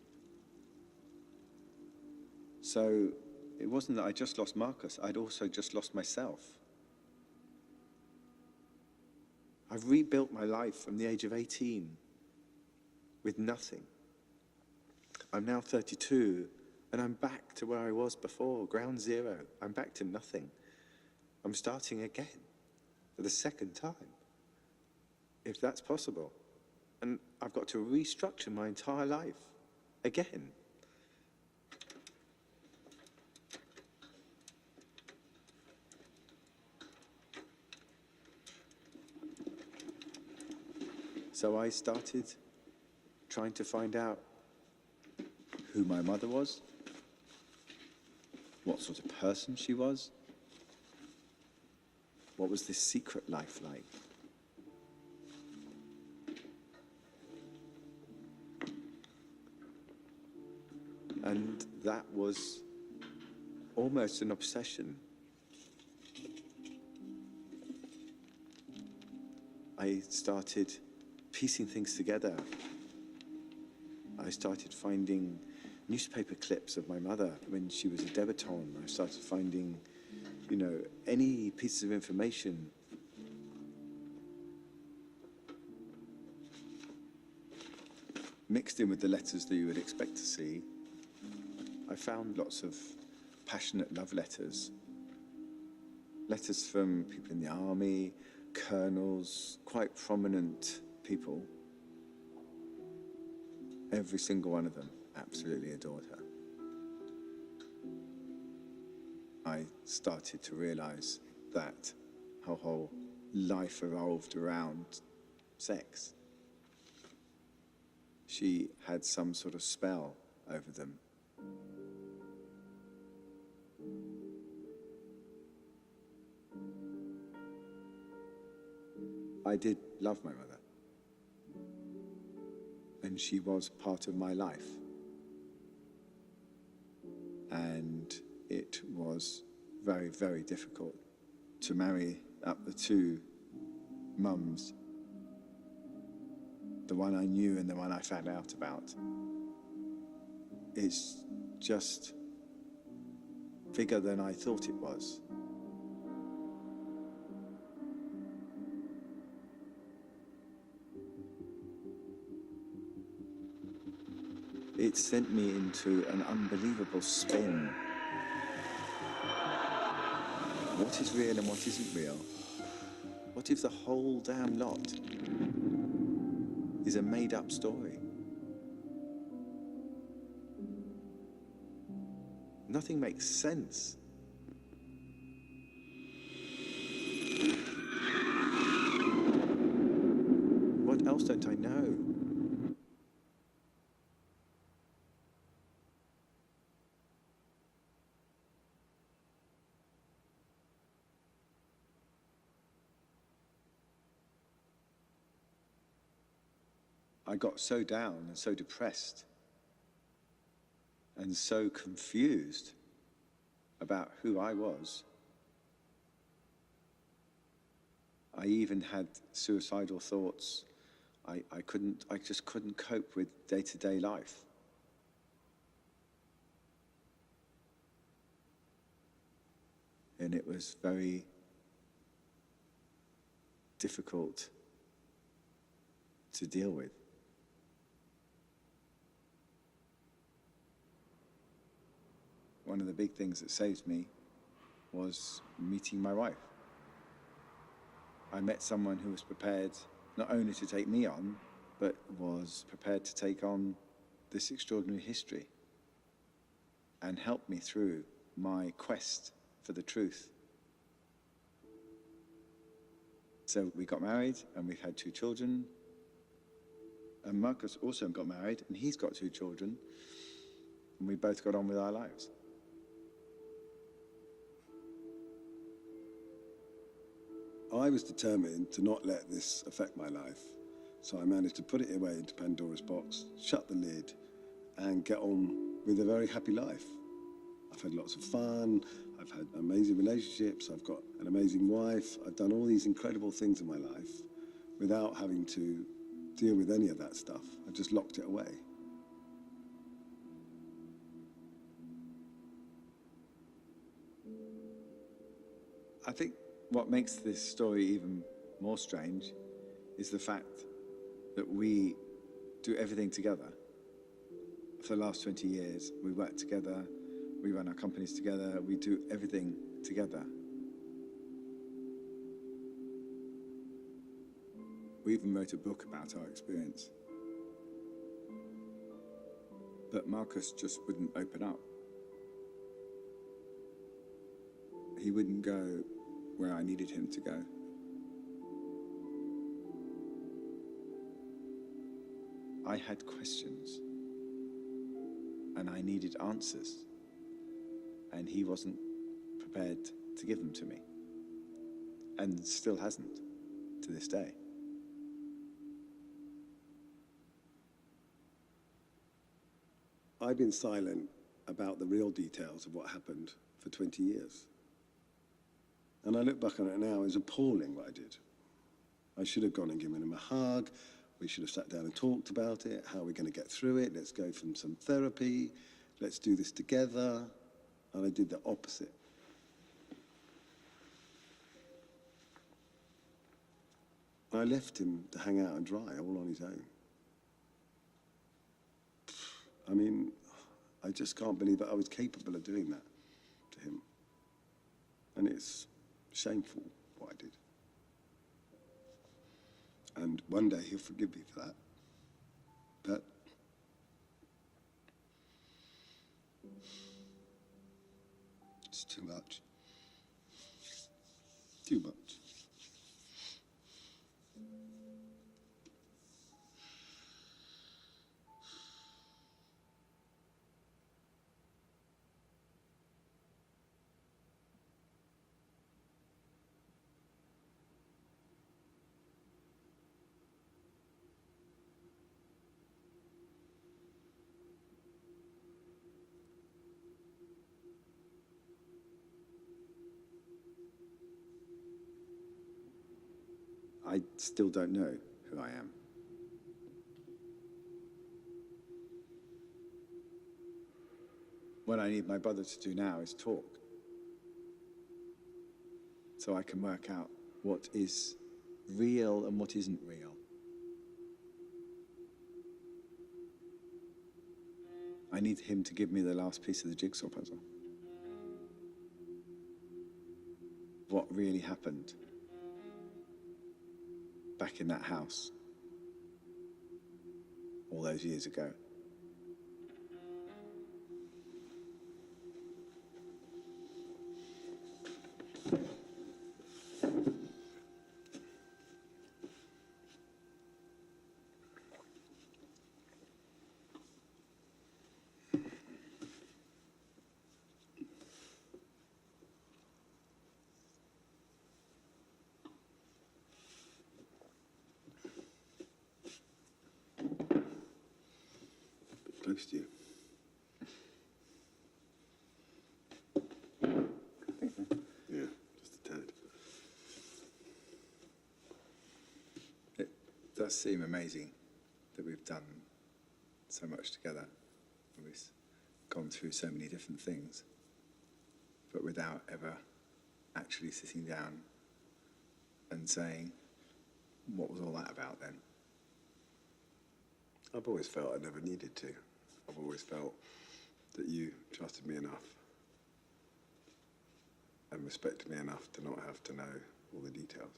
So it wasn't that I just lost Marcus, I'd also just lost myself. I've rebuilt my life from the age of 18 with nothing. I'm now 32 and I'm back to where I was before, ground zero. I'm back to nothing. I'm starting again for the second time, if that's possible. And I've got to restructure my entire life again. So I started trying to find out who my mother was, what sort of person she was, what was this secret life like. And that was almost an obsession. I started piecing things together. I started finding newspaper clips of my mother when she was a debutante. I started finding, any pieces of information. Mixed in with the letters that you would expect to see, I found lots of passionate love letters. Letters from people in the army, colonels, quite prominent people. Every single one of them absolutely adored her. I started to realize that her whole life revolved around sex. She had some sort of spell over them. I did love my mother, and she was part of my life. And it was very, very difficult to marry up the two mums, the one I knew and the one I found out about. It's just bigger than I thought it was. It sent me into an unbelievable spin. What is real and what isn't real? What if the whole damn lot is a made-up story? Nothing makes sense. What else don't I know? I got so down and so depressed and so confused about who I was. I even had suicidal thoughts. I just couldn't cope with day-to-day life. And it was very difficult to deal with. One of the big things that saved me was meeting my wife. I met someone who was prepared not only to take me on, but was prepared to take on this extraordinary history and help me through my quest for the truth. So we got married and we've had 2 children. And Marcus also got married and he's got 2 children. And we both got on with our lives. I was determined to not let this affect my life, so I managed to put it away into Pandora's box, shut the lid, and get on with a very happy life. I've had lots of fun, I've had amazing relationships, I've got an amazing wife, I've done all these incredible things in my life without having to deal with any of that stuff. I just locked it away. I think what makes this story even more strange is the fact that we do everything together. For the last 20 years, we work together, we run our companies together, we do everything together. We even wrote a book about our experience. But Marcus just wouldn't open up. He wouldn't go where I needed him to go. I had questions, and I needed answers, and he wasn't prepared to give them to me, and still hasn't to this day. I've been silent about the real details of what happened for 20 years. And I look back on it now, it's appalling what I did. I should have gone and given him a hug. We should have sat down and talked about it. How are we going to get through it? Let's go from some therapy. Let's do this together. And I did the opposite. I left him to hang out and dry all on his own. I mean, I just can't believe that I was capable of doing that to him. And it's shameful what I did. And one day he'll forgive me for that. But it's too much. Too much. I still don't know who I am. What I need my brother to do now is talk. So I can work out what is real and what isn't real. I need him to give me the last piece of the jigsaw puzzle. What really happened back in that house all those years ago. Close to you. Yeah, just a tad. It does seem amazing that we've done so much together. We've gone through so many different things, but without ever actually sitting down and saying, what was all that about then? I've always felt I never needed to. I've always felt that you trusted me enough and respected me enough to not have to know all the details.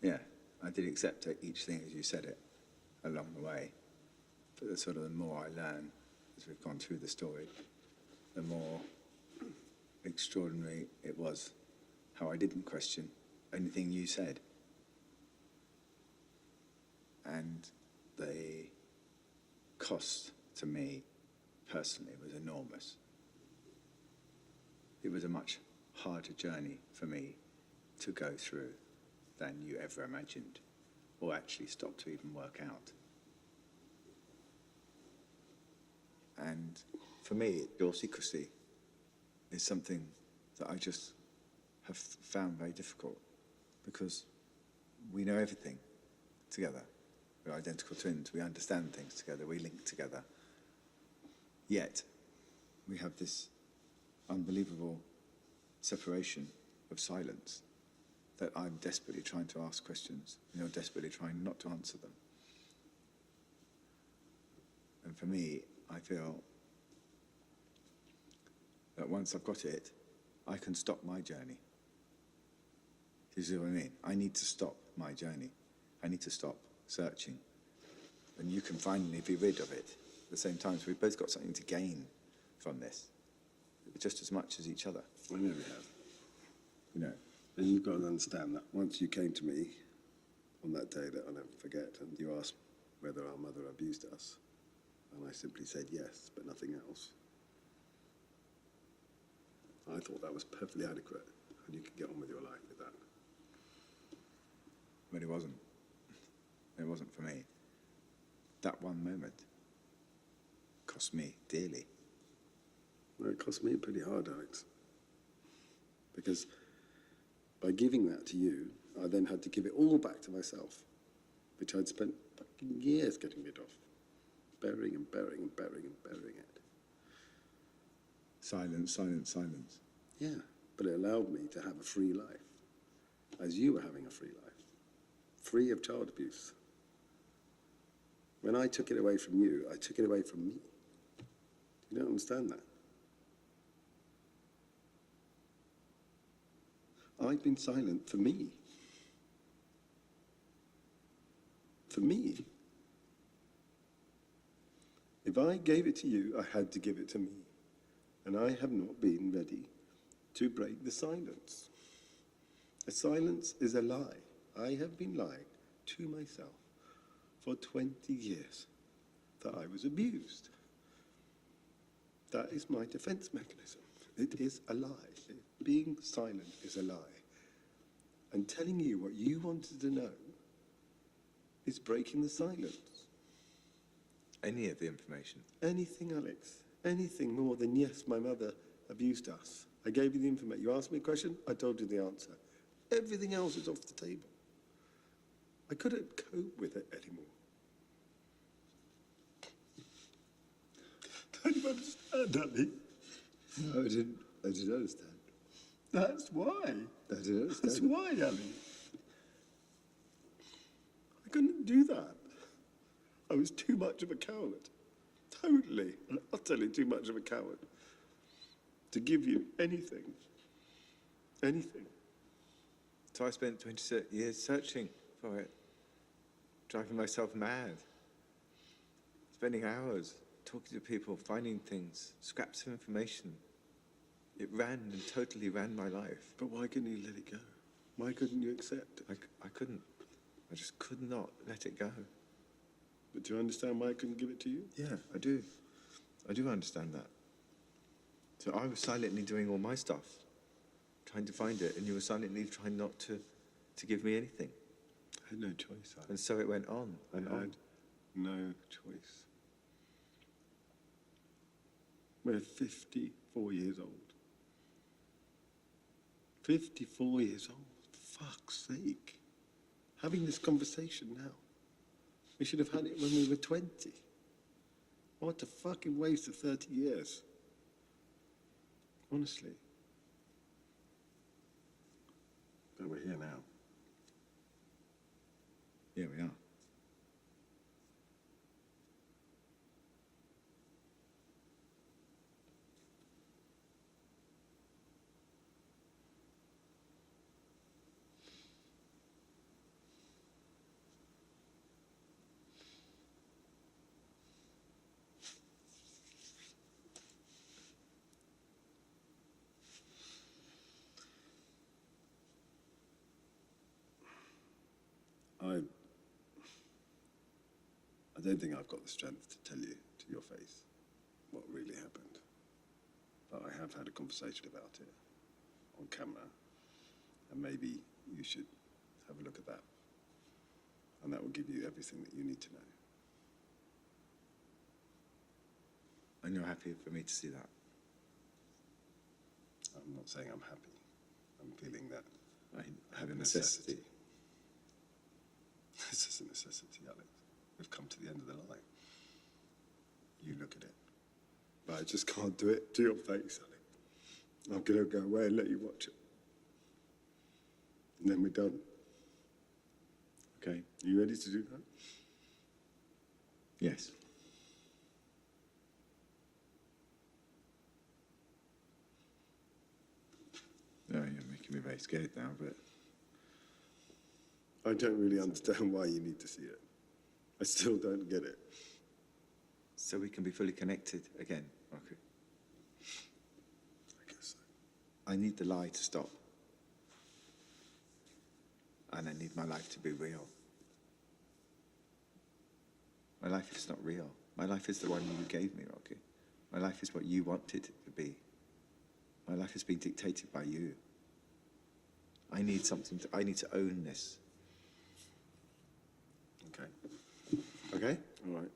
Yeah, I did accept each thing as you said it along the way. But the more I learn as we've gone through the story, the more extraordinary it was how I didn't question anything you said. And the cost to me personally was enormous. It was a much harder journey for me to go through than you ever imagined or actually stopped to even work out. And for me, your secrecy is something that I just have found very difficult because we know everything together. We're identical twins, we understand things together, we link together. Yet, we have this unbelievable separation of silence that I'm desperately trying to ask questions, and you're desperately trying not to answer them. And for me, I feel that once I've got it, I can stop my journey. Do you see what I mean? I need to stop my journey. I need to stop searching. And you can finally be rid of it at the same time. So we've both got something to gain from this, just as much as each other. I know we have. You know. And you've got to understand that once you came to me on that day that I'll never forget, and you asked whether our mother abused us, and I simply said yes, but nothing else. I thought that was perfectly adequate, and you could get on with your life with that. But it wasn't. It wasn't for me. That one moment cost me dearly. Well, it cost me pretty hard, Alex. Because by giving that to you, I then had to give it all back to myself, which I'd spent fucking years getting rid of. Burying and burying and burying and burying it. Silence, silence, silence. Yeah, but it allowed me to have a free life, as you were having a free life, free of child abuse. When I took it away from you, I took it away from me. You don't understand that? I've been silent for me. For me. If I gave it to you, I had to give it to me. And I have not been ready to break the silence. A silence is a lie. I have been lying to myself for 20 years that I was abused. That is my defense mechanism. It is a lie. Being silent is a lie. And telling you what you wanted to know is breaking the silence. Any of the information? Anything, Alex. Anything more than, yes, my mother abused us. I gave you the information. You asked me a question, I told you the answer. Everything else is off the table. I couldn't cope with it anymore. Don't you understand, Ali? No, I didn't understand. That's why. I didn't understand. That's why, Ali. I couldn't do that. I was too much of a coward. Totally and utterly too much of a coward to give you anything. Anything. So I spent 20 years searching for it, driving myself mad, spending hours talking to people, finding things, scraps of information. It ran and totally ran my life. But why couldn't you let it go? Why couldn't you accept it? I couldn't. I just could not let it go. But do you understand why I couldn't give it to you? Yeah, I do. I do understand that. So I was silently doing all my stuff, trying to find it, and you were silently trying not to give me anything. I had no choice. And so it went on and I on. had no choice. We're 54 years old. 54 years old. For fuck's sake. Having this conversation now. We should have had it when we were 20. What a fucking waste of 30 years. Honestly. But we're here now. Yeah, we are. I don't think I've got the strength to tell you to your face what really happened. But I have had a conversation about it on camera. And maybe you should have a look at that. And that will give you everything that you need to know. And you're happy for me to see that? I'm not saying I'm happy. I'm feeling that I have a necessity. This is a necessity, Alex. We've come to the end of the line. You look at it. But I just can't do it to your face, Alex. I'm going to go away and let you watch it. And then we're done. Okay? Are you ready to do that? Yes. No, you're making me very scared now, but... I don't really understand why you need to see it. I still don't get it. So we can be fully connected again, okay? I guess so. I need the lie to stop. And I need my life to be real. My life is not real. My life is the one you gave me, Rocky. My life is what you wanted it to be. My life has been dictated by you. I need something to, I need to own this. Okay. Okay? All right.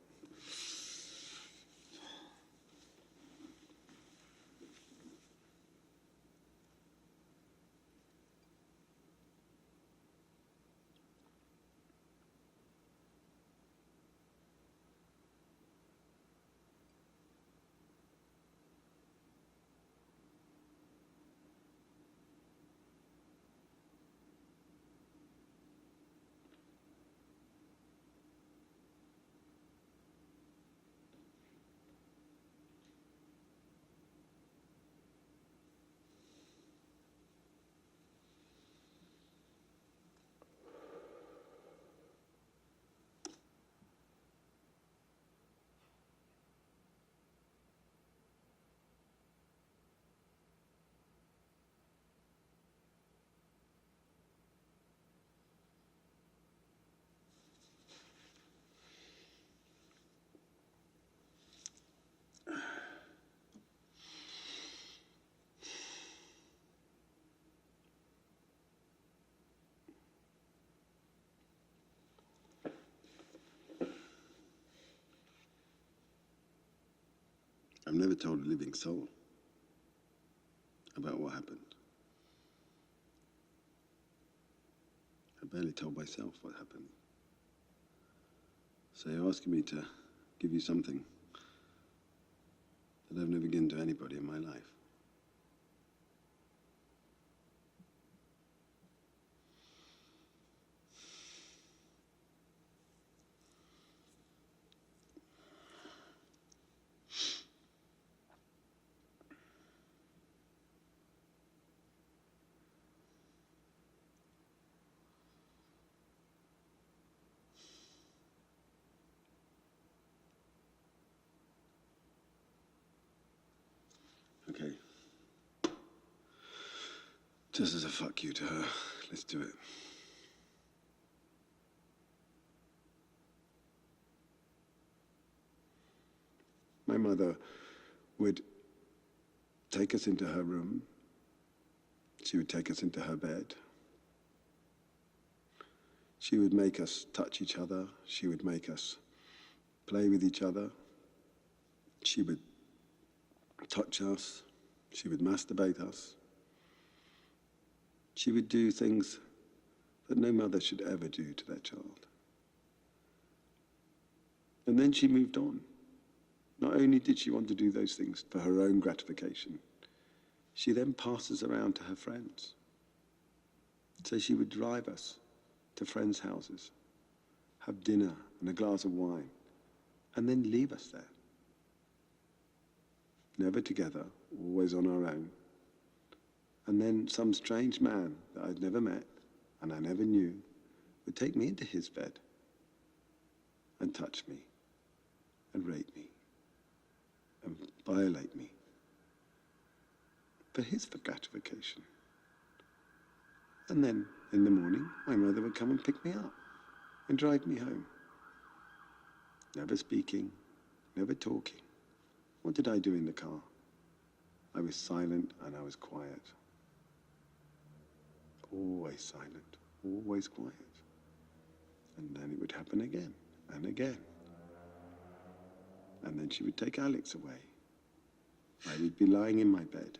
never told a living soul about what happened. I barely told myself what happened. So you're asking me to give you something that I've never given to anybody in my life. Okay. Just as a fuck you to her, let's do it. My mother would take us into her room. She would take us into her bed. She would make us touch each other. She would make us play with each other. She would touch us. She would masturbate us. She would do things that no mother should ever do to their child. And then she moved on. Not only did she want to do those things for her own gratification, she then passes around to her friends. So she would drive us to friends' houses, have dinner and a glass of wine, and then leave us there. Never together, always on our own. And then some strange man that I'd never met and I never knew would take me into his bed and touch me and rape me and violate me for his gratification. And then in the morning, my mother would come and pick me up and drive me home. Never speaking, never talking. What did I do in the car? I was silent and I was quiet. Always silent, always quiet. And then it would happen again and again. And then she would take Alex away. I would be lying in my bed,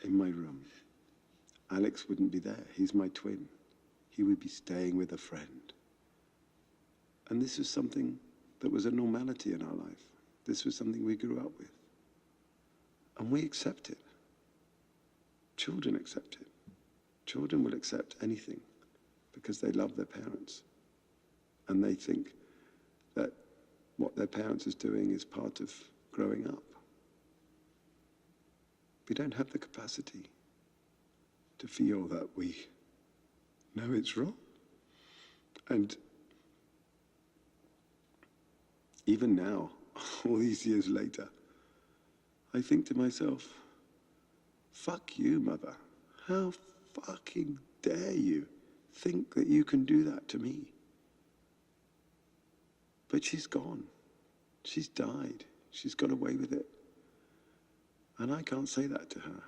in my room. Alex wouldn't be there. He's my twin. He would be staying with a friend. And this was something that was a normality in our life. This was something we grew up with. And we accept it. Children accept it. Children will accept anything because they love their parents. And they think that what their parents is doing is part of growing up. We don't have the capacity to feel that we know it's wrong. And even now, all these years later, I think to myself, fuck you, mother. How fucking dare you think that you can do that to me? But she's gone. She's died. She's got away with it. And I can't say that to her.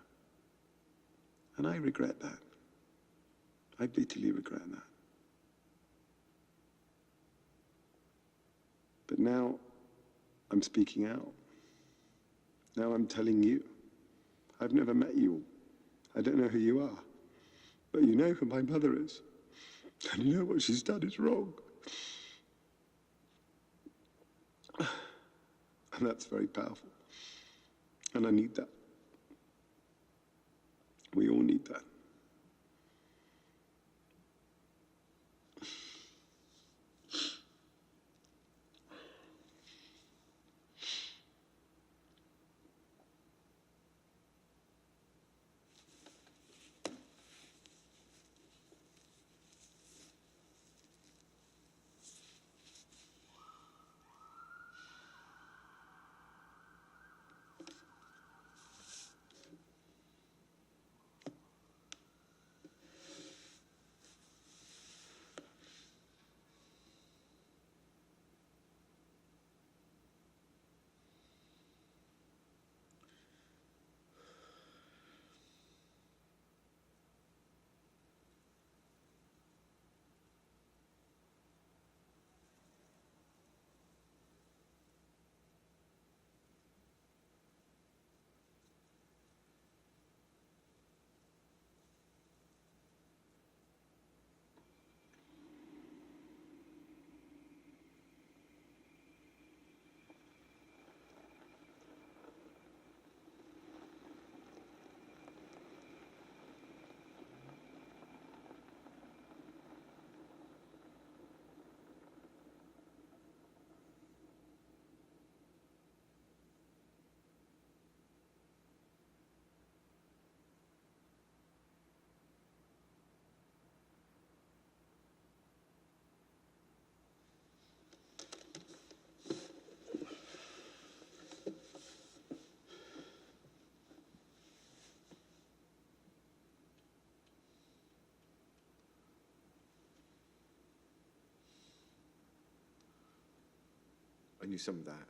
And I regret that. I bitterly regret that. But now I'm speaking out. Now I'm telling you. I've never met you all. I don't know who you are. But you know who my mother is. And you know what she's done is wrong. And that's very powerful. And I need that. We all need that. I knew some of that.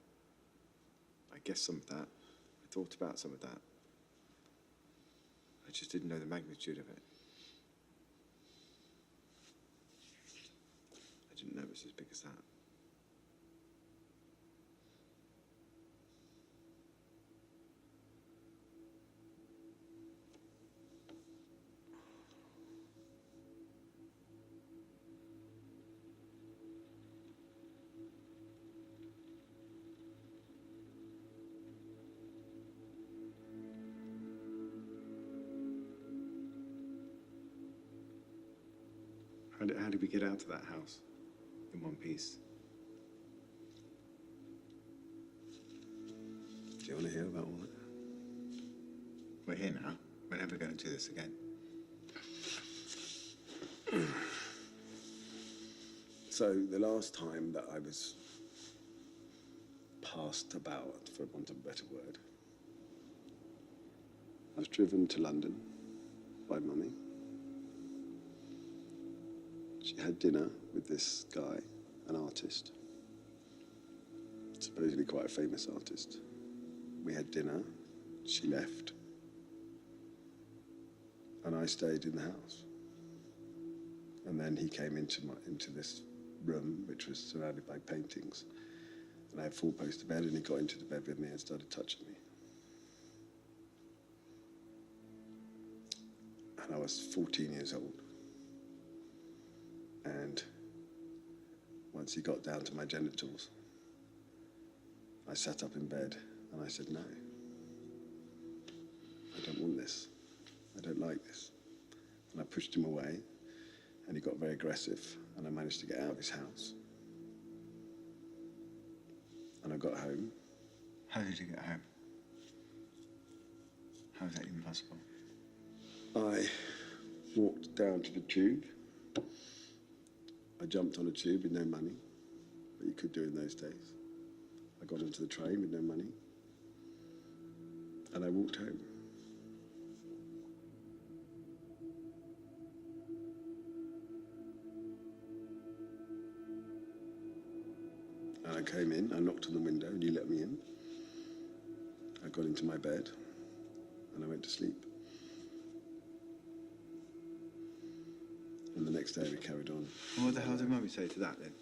I guessed some of that. I thought about some of that. I just didn't know the magnitude of it. I didn't know it was as big as that. How did we get out of that house in one piece? Do you want to hear about all that? We're here now. We're never going to do this again. So the last time that I was passed about, for want of a better word, I was driven to London by Mummy. She had dinner with this guy, an artist, supposedly quite a famous artist. We had dinner, she left, and I stayed in the house. And then he came into this room, which was surrounded by paintings, and I had 4-poster bed, and he got into the bed with me and started touching me. And I was 14 years old. And once he got down to my genitals, I sat up in bed and I said, no, I don't want this. I don't like this. And I pushed him away, and he got very aggressive, and I managed to get out of his house. And I got home. How did you get home? How is that even possible? I walked down to the tube. I jumped on a tube with no money, but you could do in those days. I got onto the train with no money, and I walked home. And I came in, I knocked on the window, and you let me in. I got into my bed, and I went to sleep. And the next day we carried on. Well, what the hell did Mummy say to that then?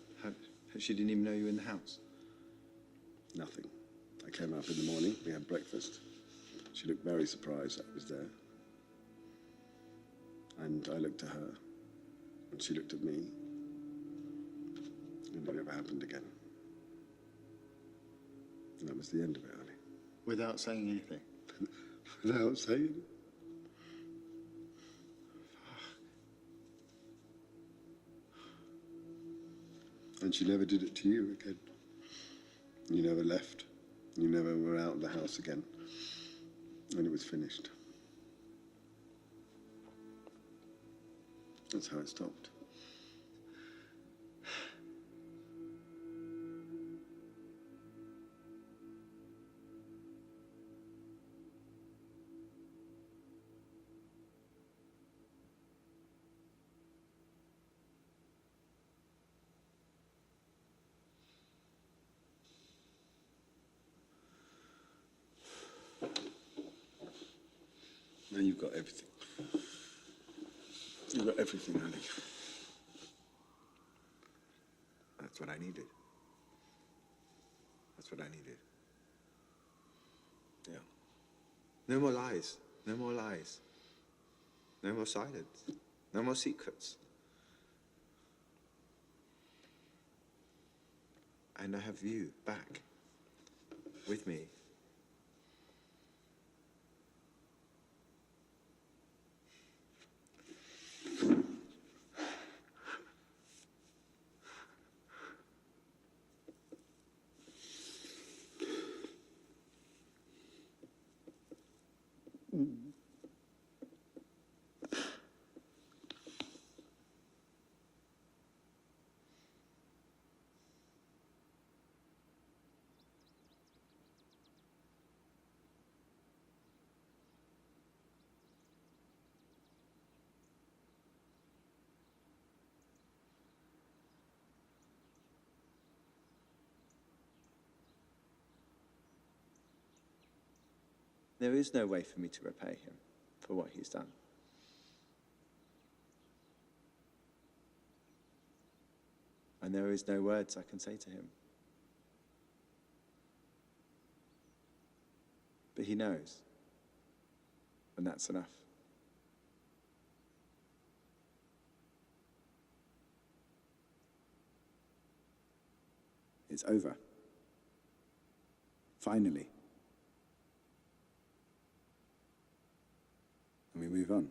She didn't even know you were in the house? Nothing. I came up in the morning, we had breakfast. She looked very surprised that I was there. And I looked at her, and she looked at me, and it never happened again. And that was the end of it, Ali. Without saying anything? Without saying it. And she never did it to you again. You never left. You never were out of the house again. And it was finished. That's how it stopped. Now you've got everything. You've got everything, Ali. That's what I needed. That's what I needed. Yeah. No more lies. No more lies. No more silence. No more secrets. And I have you back with me. There is no way for me to repay him for what he's done. And there is no words I can say to him. But he knows, and that's enough. It's over. Finally. And we move on.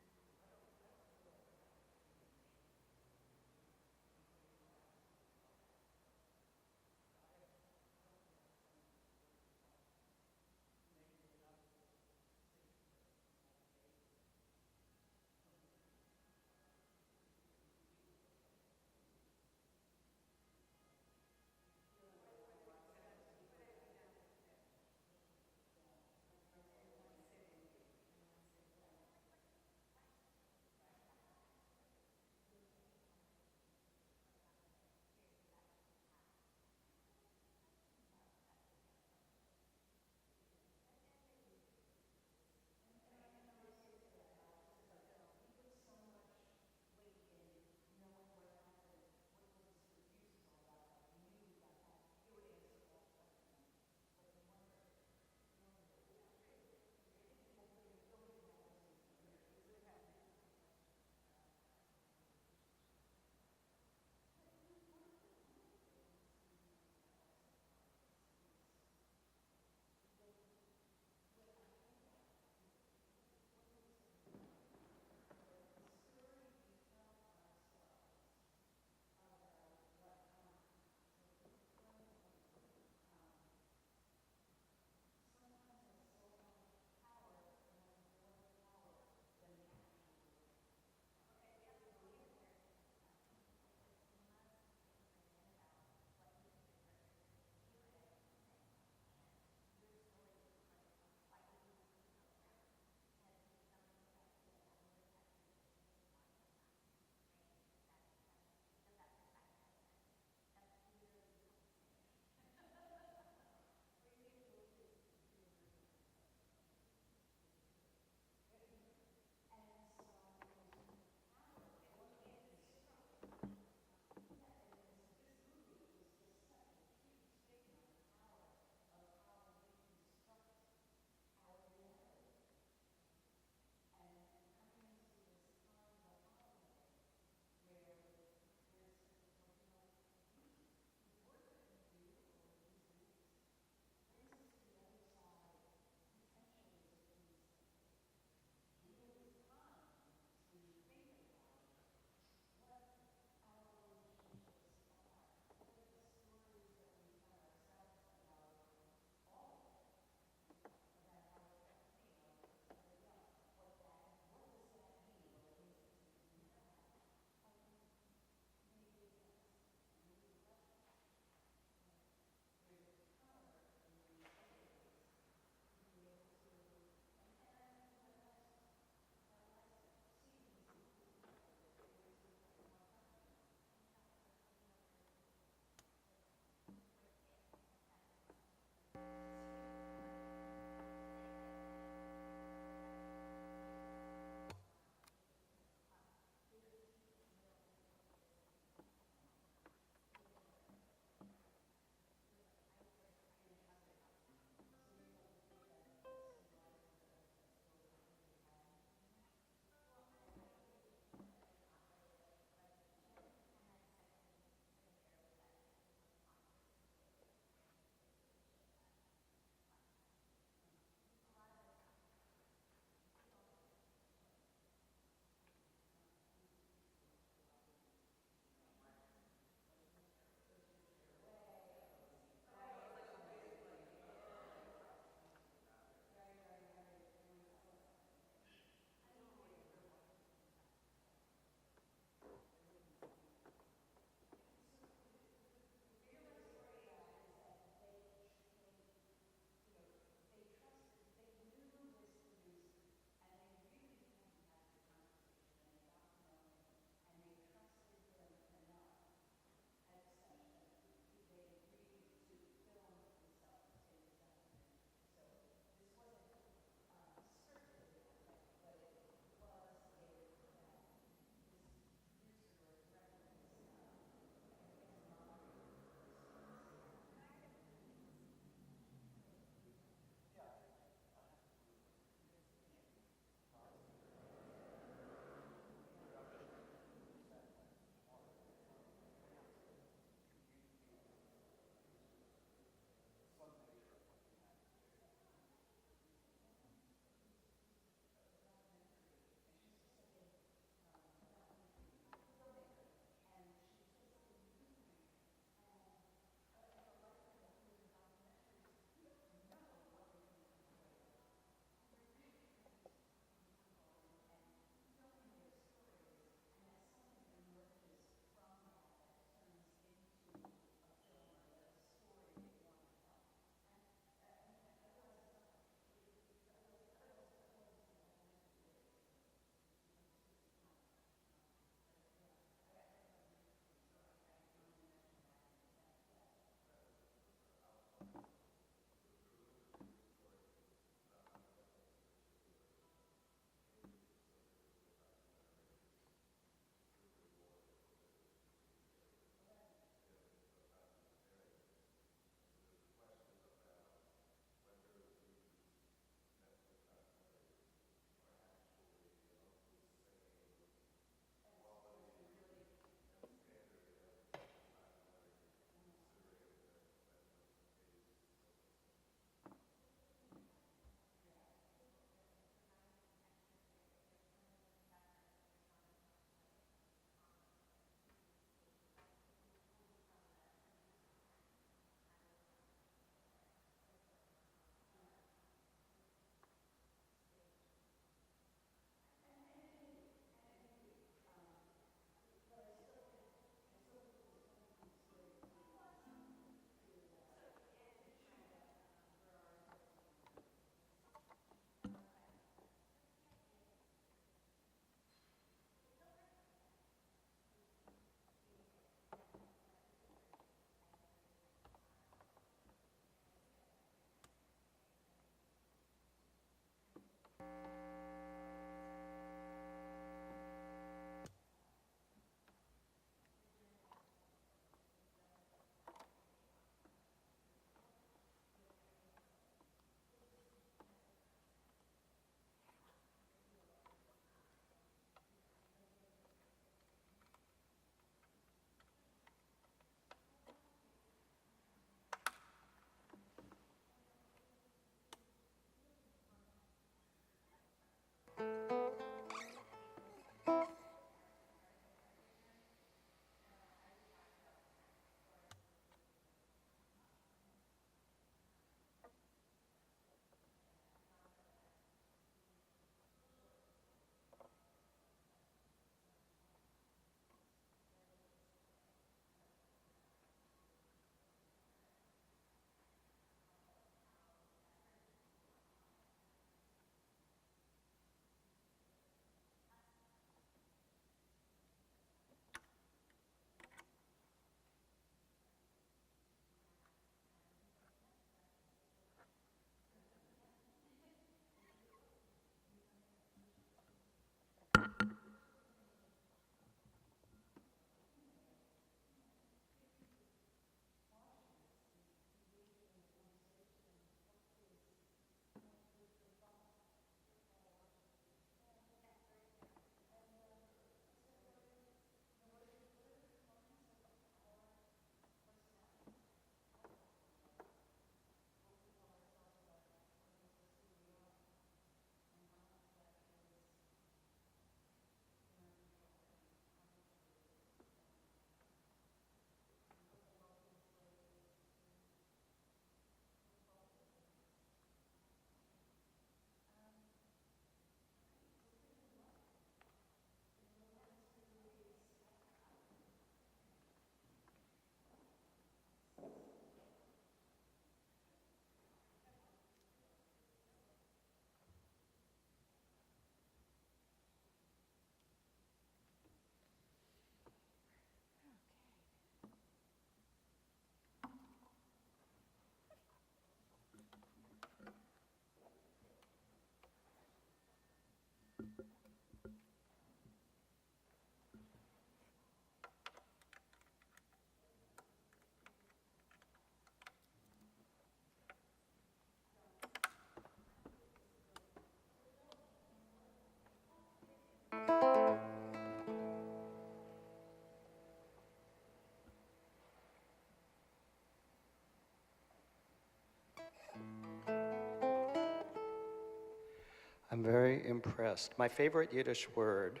I'm very impressed. My favorite Yiddish word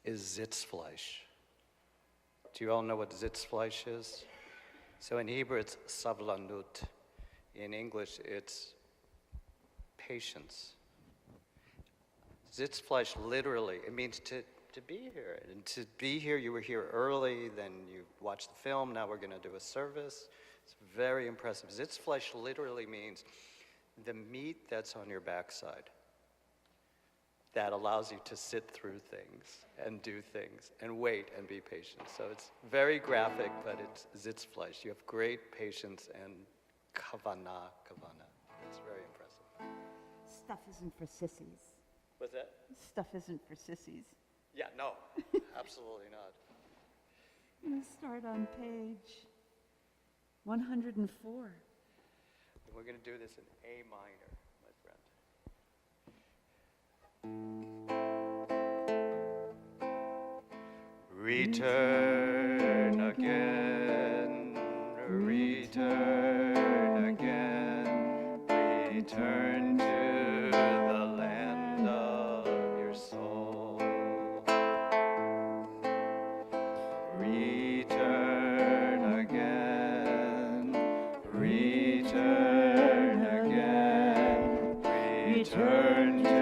is Sitzfleisch. Do you all know what Sitzfleisch is? So in Hebrew, it's savlanut. In English, it's patience. Sitzfleisch literally, it means to be here. And to be here, you were here early, then you watched the film, now we're going to do a service. It's very impressive. Sitzfleisch literally means the meat that's on your backside that allows you to sit through things and do things and wait and be patient. So it's very graphic, but it's Sitzfleisch. You have great patience and kavana. It's very impressive. Stuff isn't for sissies. What's that? Stuff isn't for sissies. Yeah, no, absolutely not. I'm going to start on page 104. And we're going to do this in A minor, my friend. Return again, return again, return to the land of your soul. Return again, return again, return to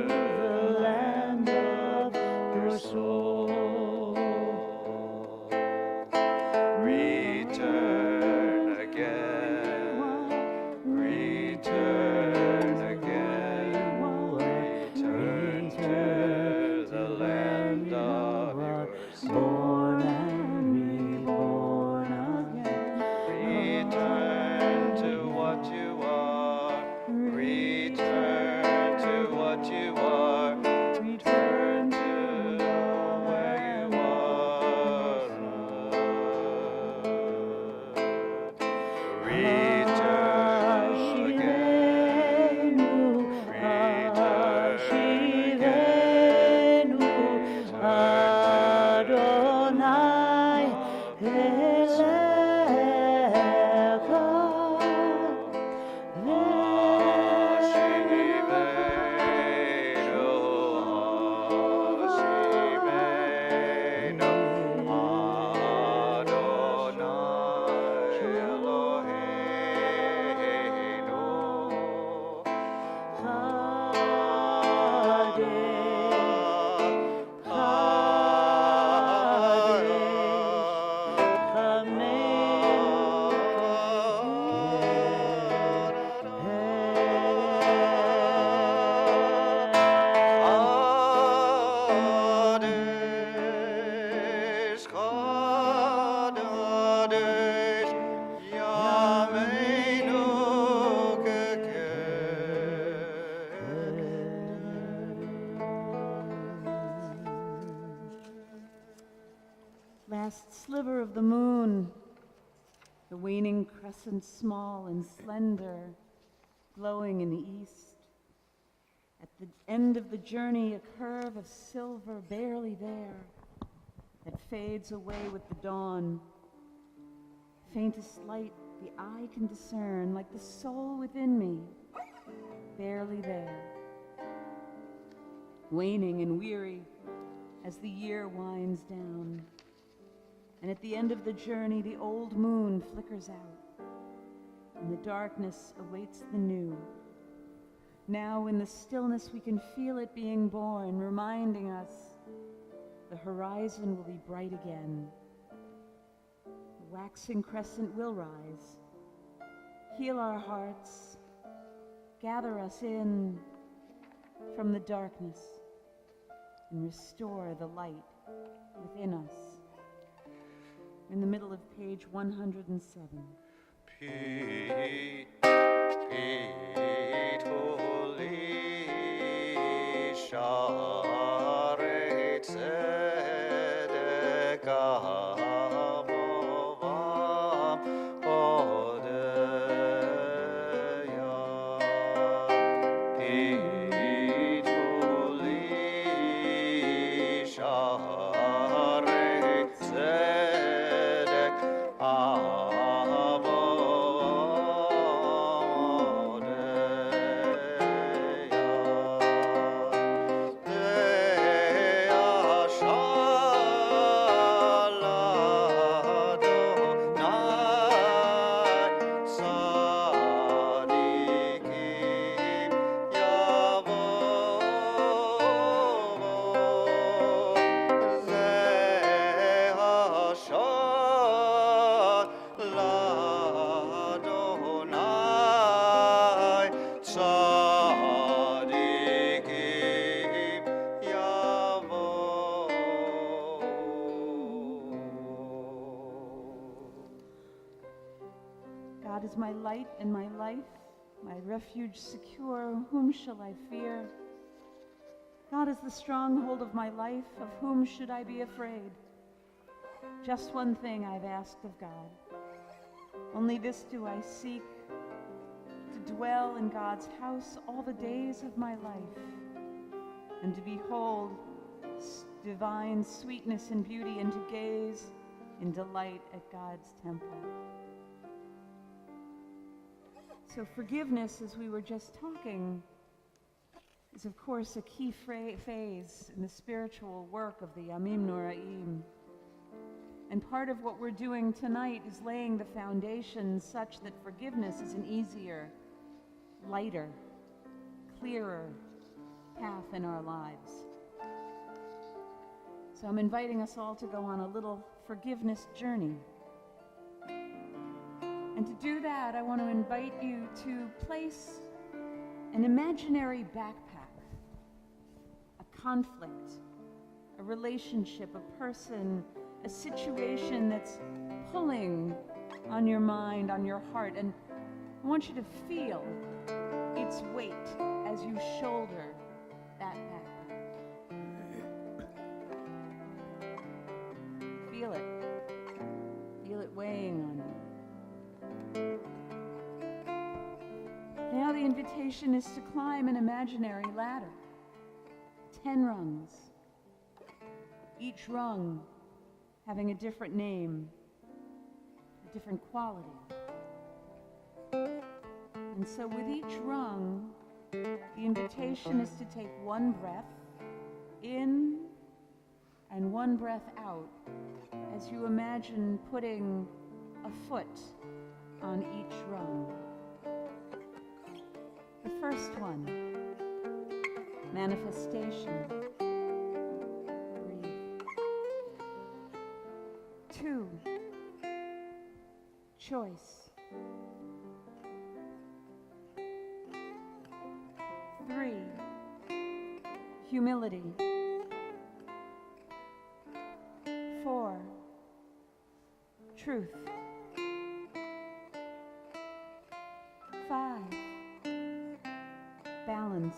the land of your soul. Return again, return again. Last sliver of the moon, the waning crescent small and slender, glowing in the east. At the end of the journey, a curve of silver barely there that fades away with the dawn. Faintest light the eye can discern, like the soul within me, barely there. Waning and weary as the year winds down. And at the end of the journey, the old moon flickers out, and the darkness awaits the new. Now in the stillness we can feel it being born, reminding us the horizon will be bright again. The waxing crescent will rise, heal our hearts, gather us in from the darkness, and restore the light within us. In the middle of page 107. God is my light and my life, my refuge secure, whom shall I fear? God is the stronghold of my life, of whom should I be afraid? Just one thing I've asked of God, only this do I seek, to dwell in God's house all the days of my life, and to behold divine sweetness and beauty, and to gaze in delight at God's temple. So forgiveness, as we were just talking, is of course a key phase in the spiritual work of the Yamim Noraim. And part of what we're doing tonight is laying the foundation such that forgiveness is an easier, lighter, clearer path in our lives. So I'm inviting us all to go on a little forgiveness journey. And to do that, I want to invite you to place an imaginary backpack, a conflict, a relationship, a person, a situation that's pulling on your mind, on your heart. And I want you to feel its weight as you shoulder that backpack. Feel it. Feel it weighing on you. Now the invitation is to climb an imaginary ladder. 10 rungs. Each rung having a different name, a different quality. And so with each rung, the invitation is to take one breath in and one breath out as you imagine putting a foot on each rung. The first one, manifestation. Breathe. 2, choice. 3, humility. 4, truth. 5, balance.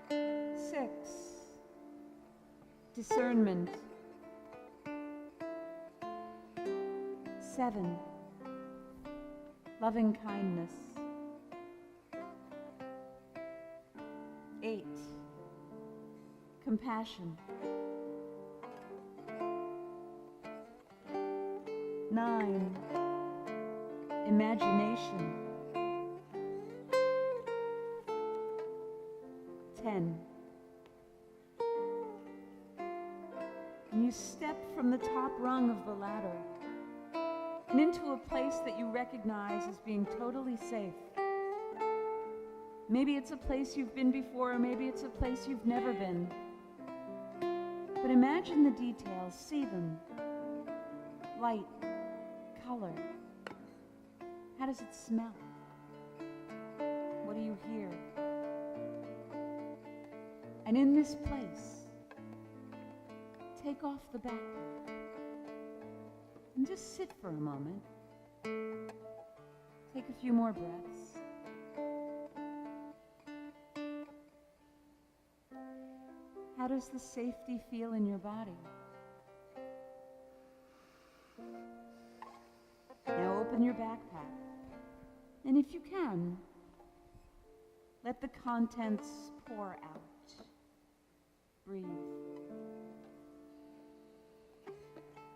6, discernment. 7, loving kindness. 8, compassion. 9, imagination. 10. And you step from the top rung of the ladder and into a place that you recognize as being totally safe. Maybe it's a place you've been before, or maybe it's a place you've never been. But imagine the details, see them. Light, color. How does it smell? What do you hear? And in this place, take off the backpack and just sit for a moment. Take a few more breaths. How does the safety feel in your body? Now open your backpack, and if you can, let the contents pour out. Breathe.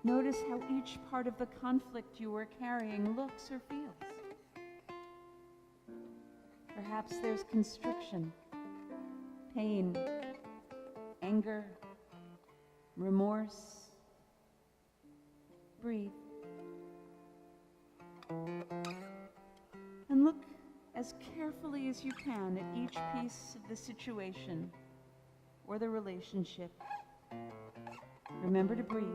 Notice how each part of the conflict you are carrying looks or feels. Perhaps there's constriction, pain, anger, remorse. Breathe. And look as carefully as you can at each piece of the situation or the relationship. Remember to breathe.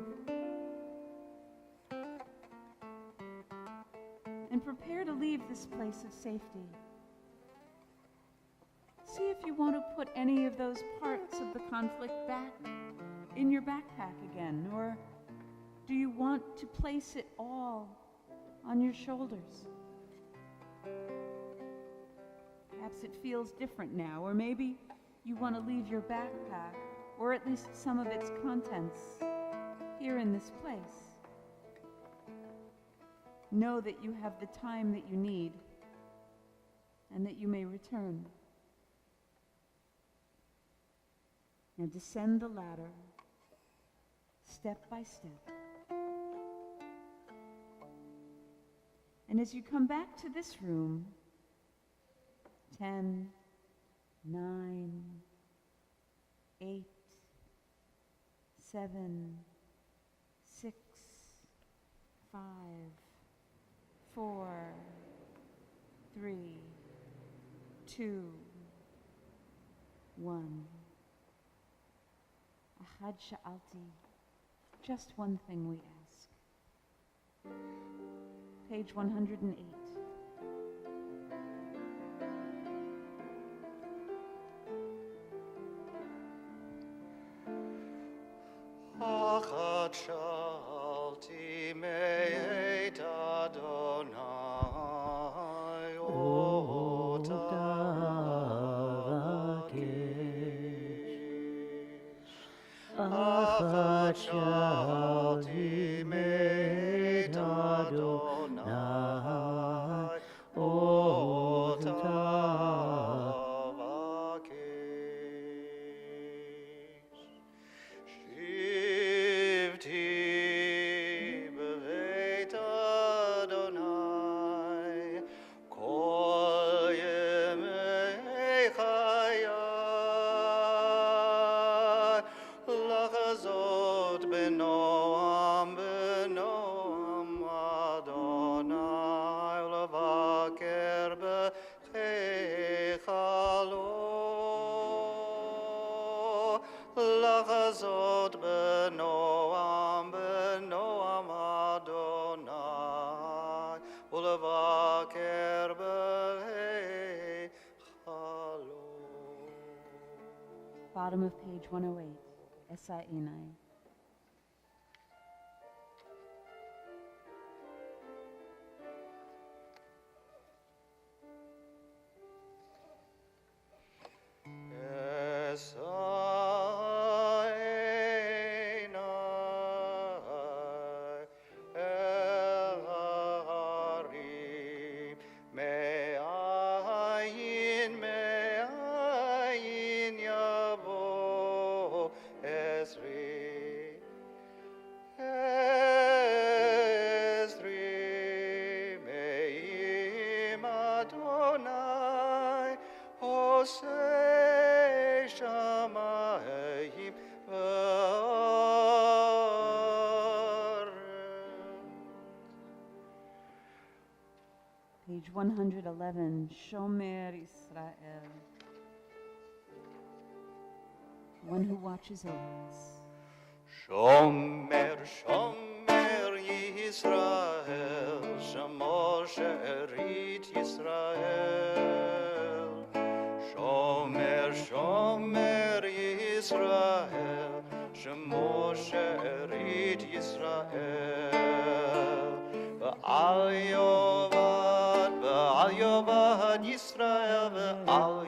And prepare to leave this place of safety. See if you want to put any of those parts of the conflict back in your backpack again, or do you want to place it all on your shoulders? Perhaps it feels different now, or maybe you want to leave your backpack, or at least some of its contents, here in this place. Know that you have the time that you need, and that you may return. Now descend the ladder, step by step. And as you come back to this room, 10, 9, 8, 7, 6, 5, 4, 3, 2, 1. Ahad sha'alti, just one thing we ask. Page 108. Ahad sha'alti me'et Adonai Ahad sha'alti me'et Adonai otavakesh. Shivti b'veit Adonai kol yemei chayai לחזות בנועם בנועם אדוני ולבקר בהיכלו לחזות בנועם בנועם אדוני ולבקר בהיכלו. Bottom of page 108. Esa Enai. Esa Yisrael Page 111, Shomer Israel. One who watches over us. Shomer, Shomer Yisrael, Shemo She'erit Yisrael. Shomer, Shomer Yisrael, Shemo She'erit Yisrael. V'al Yovad Yisrael, V'al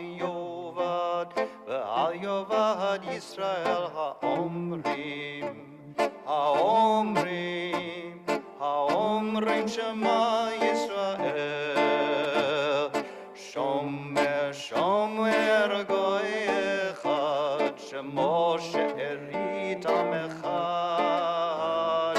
Yovad Yisrael ha'omrim, Shema Yisrael. Shomer, Shomer goy echad, Shemo she'erit am echad.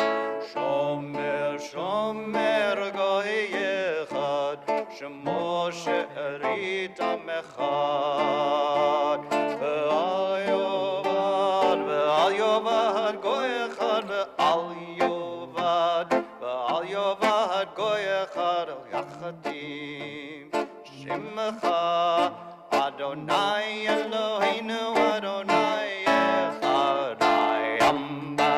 Shomer, Shomer goy echad, Shemo she'erit am echad. Ve'al Yovad goy echad, Ve'al Yovad goy echad, Yachadim Shimcha Adonai Eloheinu Adonai Echad Amba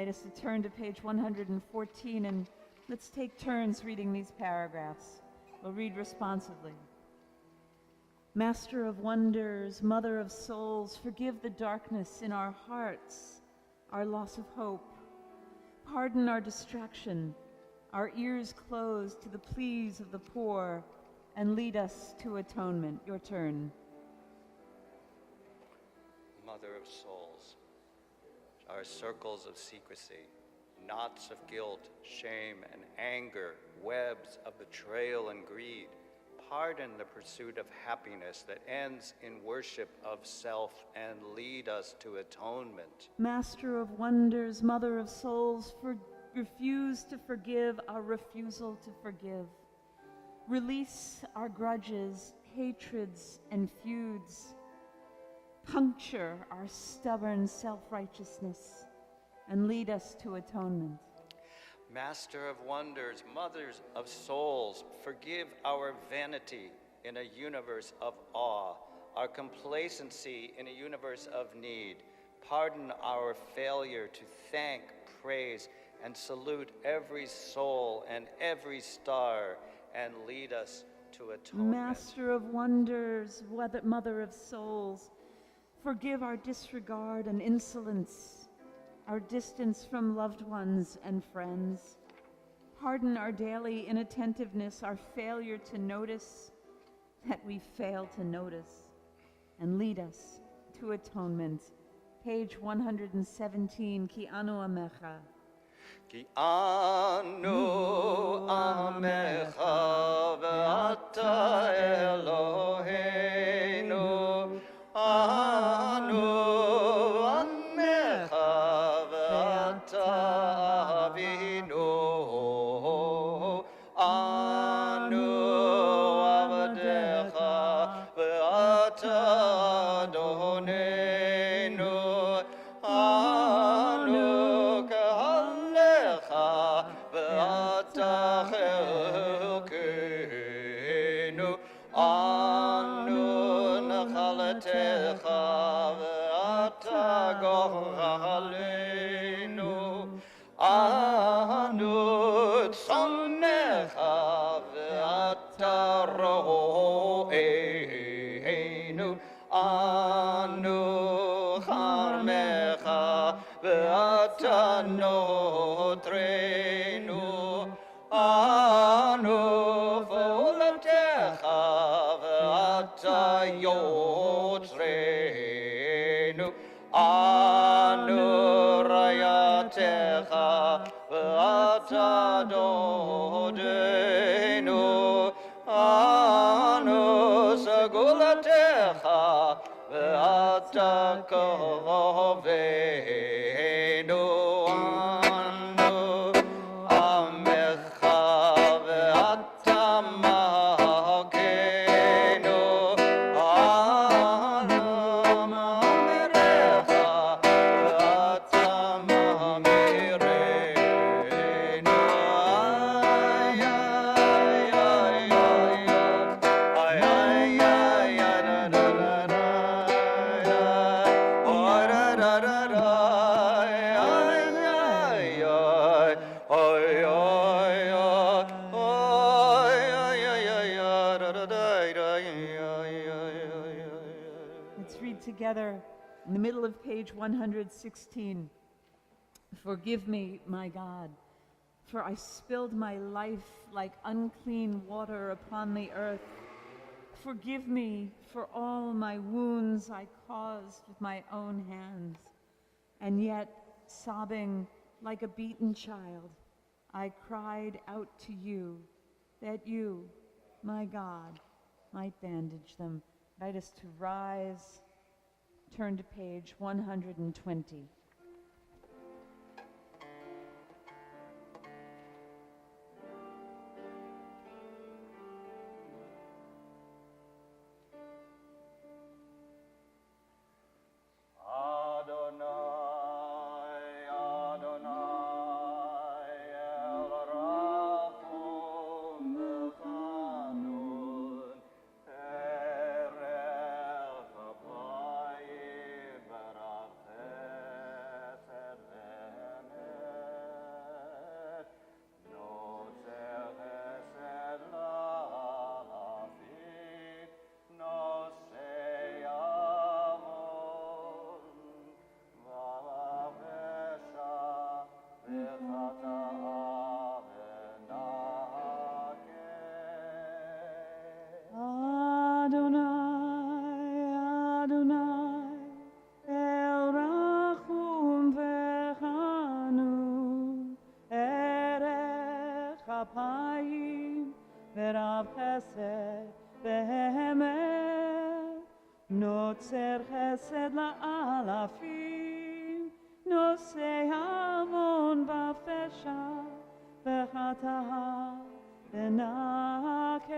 Invite us to turn to page 114 and let's take turns reading these paragraphs. We'll read responsively. Master of wonders, mother of souls, forgive the darkness in our hearts, our loss of hope. Pardon our distraction, our ears closed to the pleas of the poor, and lead us to atonement. Your turn. Mother of souls, our circles of secrecy, knots of guilt, shame, and anger, webs of betrayal and greed. Pardon the pursuit of happiness that ends in worship of self and lead us to atonement. Master of wonders, mother of souls, refuse to forgive our refusal to forgive. Release our grudges, hatreds, and feuds. Puncture our stubborn self-righteousness and lead us to atonement. Master of wonders, mothers of souls, forgive our vanity in a universe of awe, our complacency in a universe of need. Pardon our failure to thank, praise, and salute every soul and every star, and lead us to atonement. Master of wonders, mother of souls, forgive our disregard and insolence, our distance from loved ones and friends. Pardon our daily inattentiveness, our failure to notice that we fail to notice, and lead us to atonement. Page 117, Ki anu amecha. Ki anu amecha ve'ata Eloheinu, anu amecha ve'ata Avinu, anu avdecha ve'ata Adoneinu, anu kahalecha ve'ata chelkeinu, anu nachalatecha ve'ata goraleinu, anu tzonecha ve'ata ro'einu, anu charmecha ve'ata notreinu, עודנו, אנו סגולתך, ואתה קרבנו, אנו עמך, ואתה מלכנו, אנו מאמירך, ואתה מאמירנו. Let's read together in the middle of page 116. Forgive me, my God, for I spilled my life like unclean water upon the earth. Forgive me for all my wounds I caused with my own hands. And yet, sobbing like a beaten child, I cried out to you that you, my God, might bandage them. Invite us to rise. Turn to page 120. ורב חסד באמת, נוצר חסד לאלפים, נושא המון בפשע, וחטאה ונקה.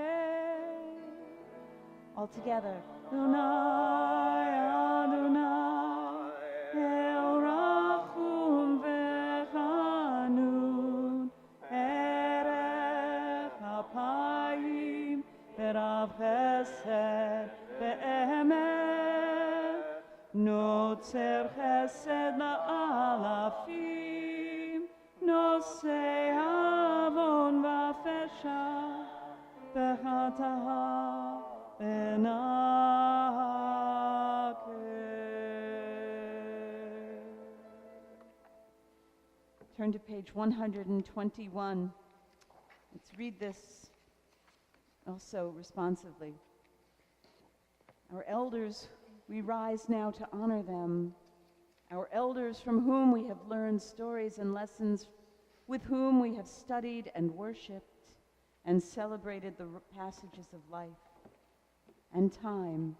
All together. Adonai, Adonai, El Rachum v'Chanun, Erech Apayim, V'Rav Chesed ve'emet, Notzer Chesed la'alafim, Nosei Avon v'Pesha, v'Chatah Turn to page 121. Let's read this also responsively. Our elders, we rise now to honor them. Our elders from whom we have learned stories and lessons, with whom we have studied and worshiped and celebrated the passages of life and time.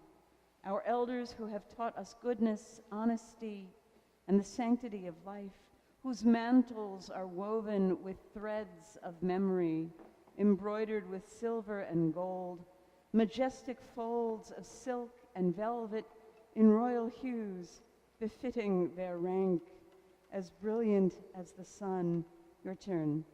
Our elders who have taught us goodness, honesty, and the sanctity of life, whose mantles are woven with threads of memory, embroidered with silver and gold, majestic folds of silk and velvet in royal hues, befitting their rank, as brilliant as the sun. Your turn.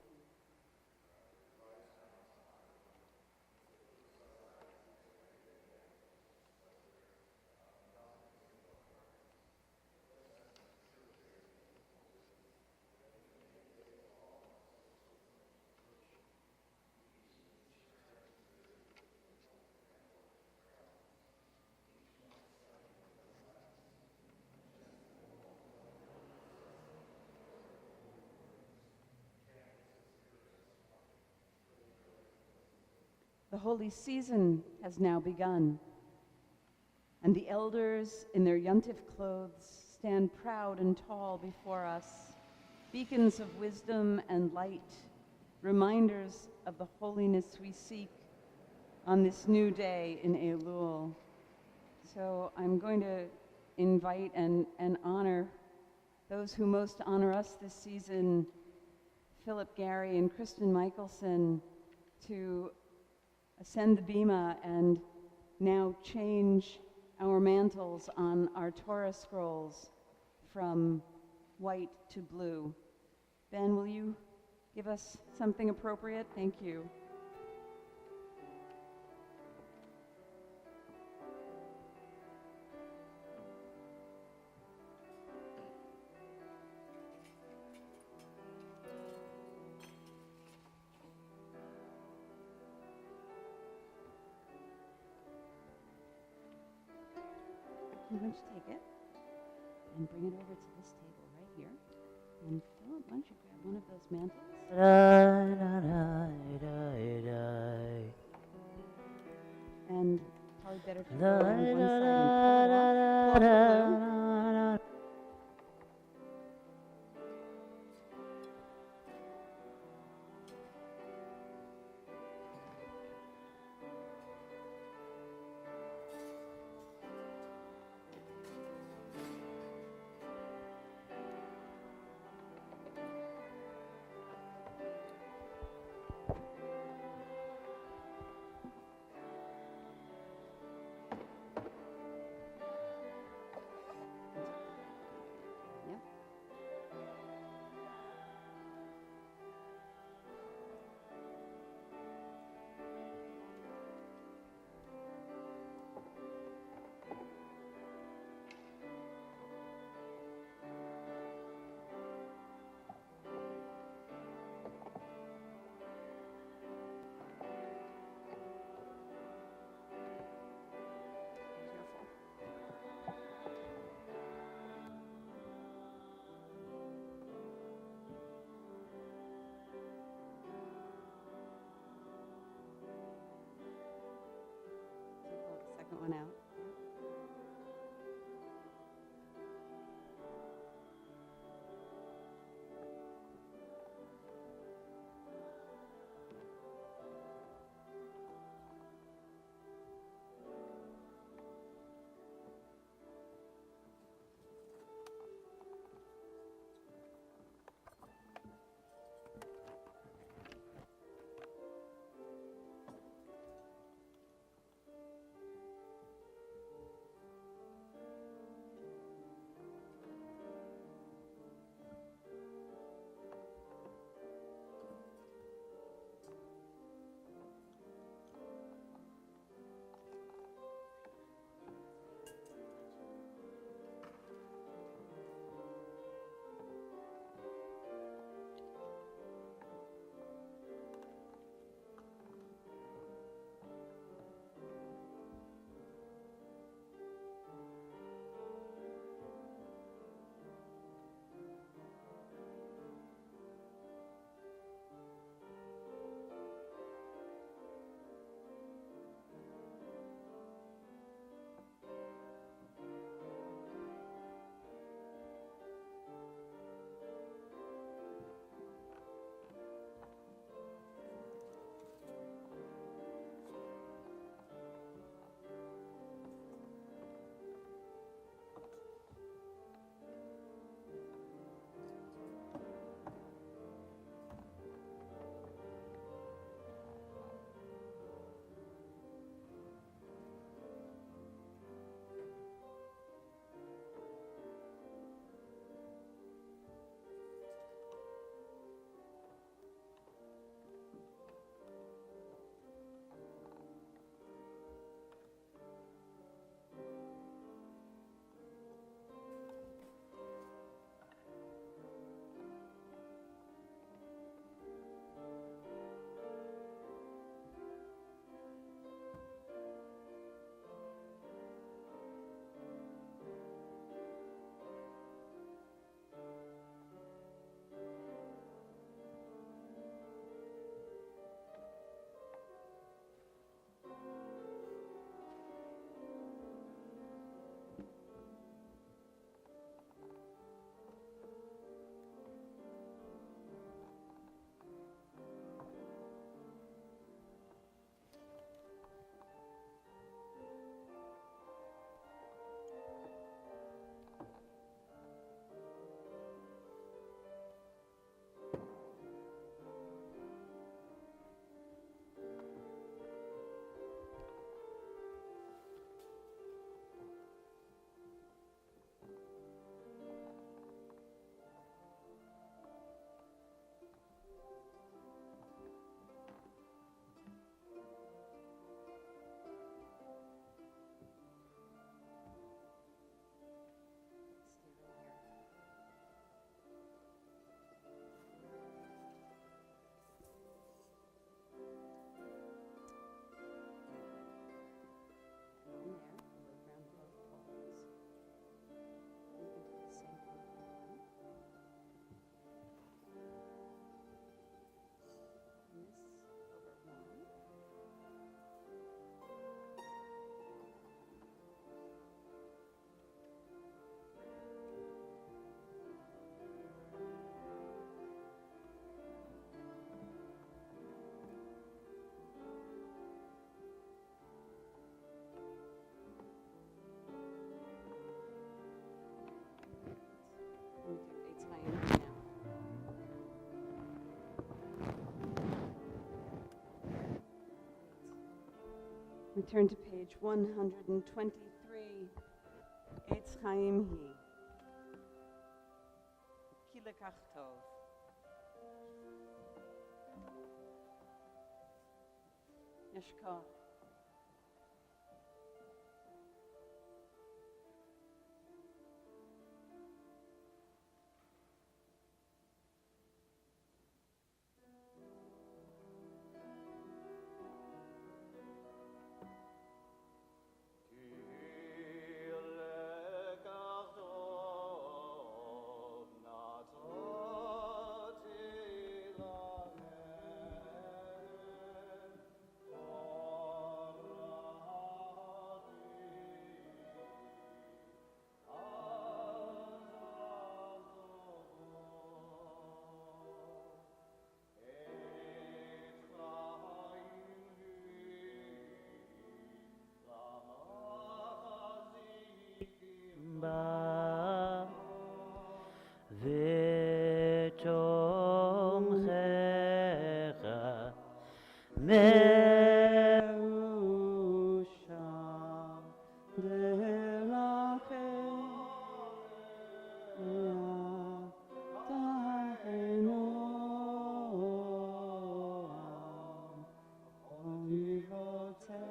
The holy season has now begun, and the elders in their yontif clothes stand proud and tall before us, beacons of wisdom and light, reminders of the holiness we seek on this new day in Elul. So I'm going to invite and honor those who most honor us this season, Philip Gary and Kristen Michelson, to ascend the bema and now change our mantles on our Torah scrolls from white to blue. Ben, will you give us something appropriate? Thank you. Why don't you take it and bring it over to this table right here. And Philip, why don't you grab one of those mantles? And probably better to go around one side and pull it off. Pull Yep. Careful. Take the second one out. We turn to page 123. Eitz Chaim Hi. Ki lekach tov. Yeshkoch. ba vetom khecha merusha delache taheno omivote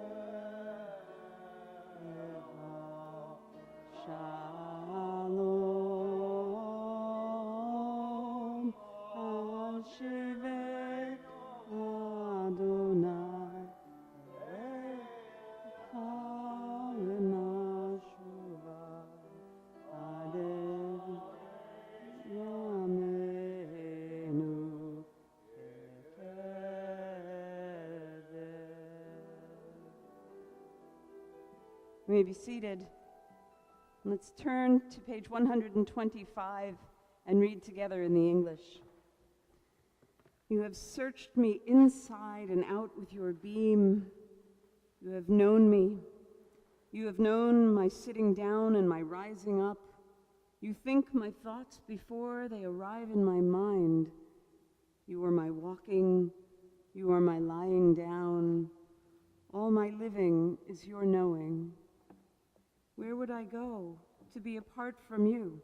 Shalom Hashiveh Adonai Lecha Adem Yameinu You may be seated. Let's turn to page 125 and read together in the English. You have searched me inside and out with your beam. You have known me. You have known my sitting down and my rising up. You think my thoughts before they arrive in my mind. You are my walking. You are my lying down. All my living is your knowing. Where would I go to be apart from you?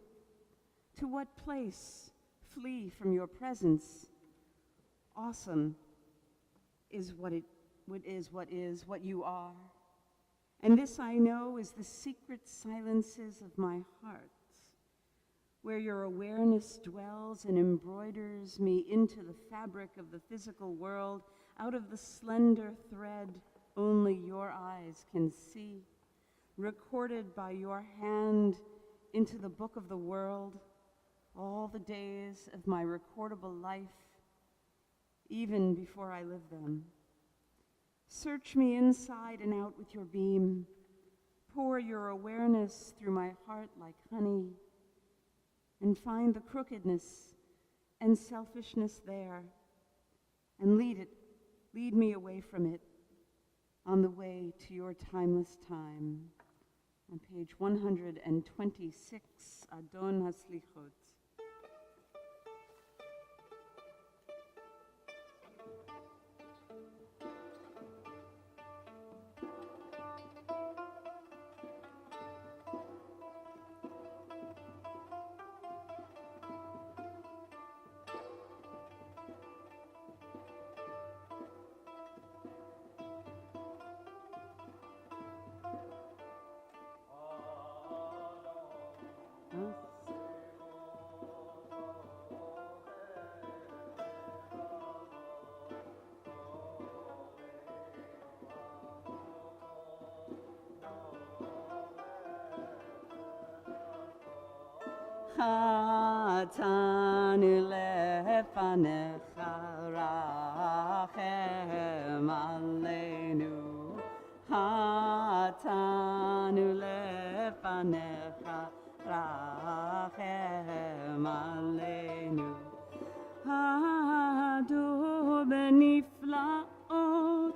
To what place flee from your presence? Awesome is what you are. And this I know is the secret silences of my heart, where your awareness dwells and embroiders me into the fabric of the physical world, out of the slender thread only your eyes can see. Recorded by your hand into the book of the world, all the days of my recordable life, even before I live them. Search me inside and out with your beam. Pour your awareness through my heart like honey, and find the crookedness and selfishness there, and lead me away from it on the way to your timeless time. On page 126, Adon HaSlichot. Hatanu lefanecha rachem aleinu. Hatanu lefanecha rachem aleinu. Hadu beniflaot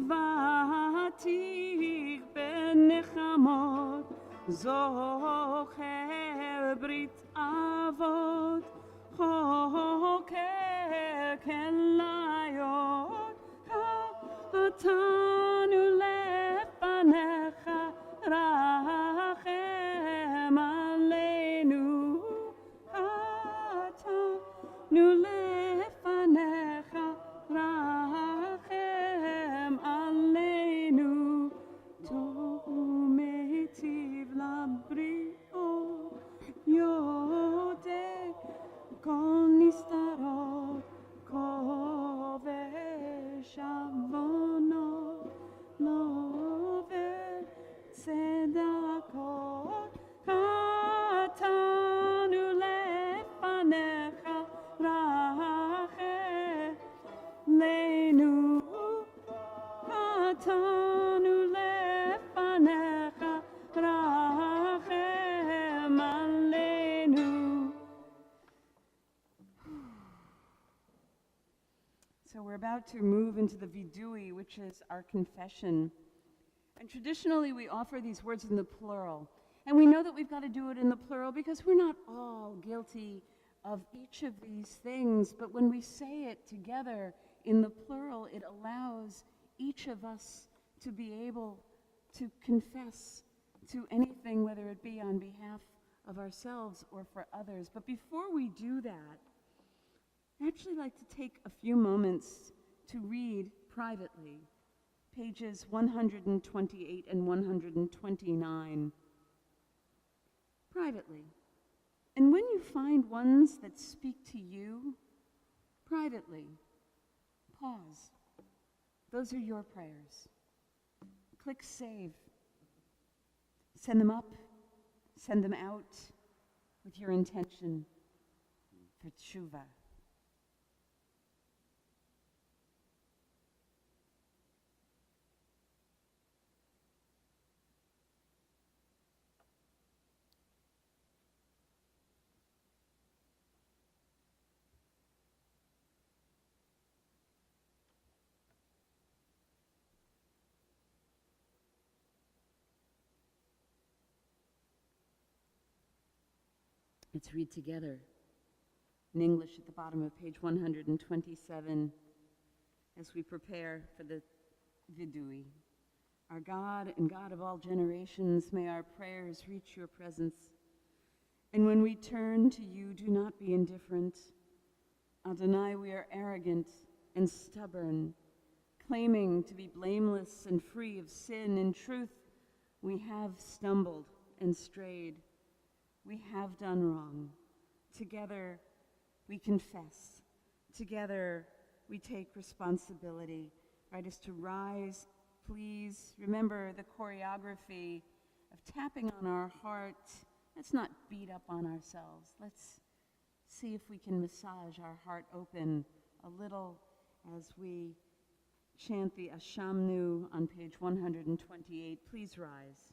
vatik benechamot. Zocher brit avot, choker kelayot, hatanu rachem aleinu, atanu lefanecha, rachem aleinu, tohu meitiv labrio, yodeh kol nistarot, kovesh avonot, lover tzedakot, katanu lefanecha, rachem leinu, katanu lefanecha, rachem aleinu. So we're about to move into the vidui, which is our confession. And traditionally, we offer these words in the plural. And we know that we've got to do it in the plural because we're not all guilty of each of these things. But when we say it together in the plural, it allows each of us to be able to confess to anything, whether it be on behalf of ourselves or for others. But before we do that, I'd actually like to take a few moments to read privately pages 128 and 129. Privately. And when you find ones that speak to you, privately, pause. Those are your prayers. Click save. Send them up, send them out with your intention for tshuva. Let's read together in English at the bottom of page 127 as we prepare for the vidui. Our God and God of all generations, may our prayers reach your presence. And when we turn to you, do not be indifferent. Adonai, we are arrogant and stubborn, claiming to be blameless and free of sin. In truth, we have stumbled and strayed. We have done wrong. Together, we confess. Together, we take responsibility. Right, is to rise. Please remember the choreography of tapping on our heart. Let's not beat up on ourselves. Let's see if we can massage our heart open a little as we chant the Ashamnu on page 128. Please rise.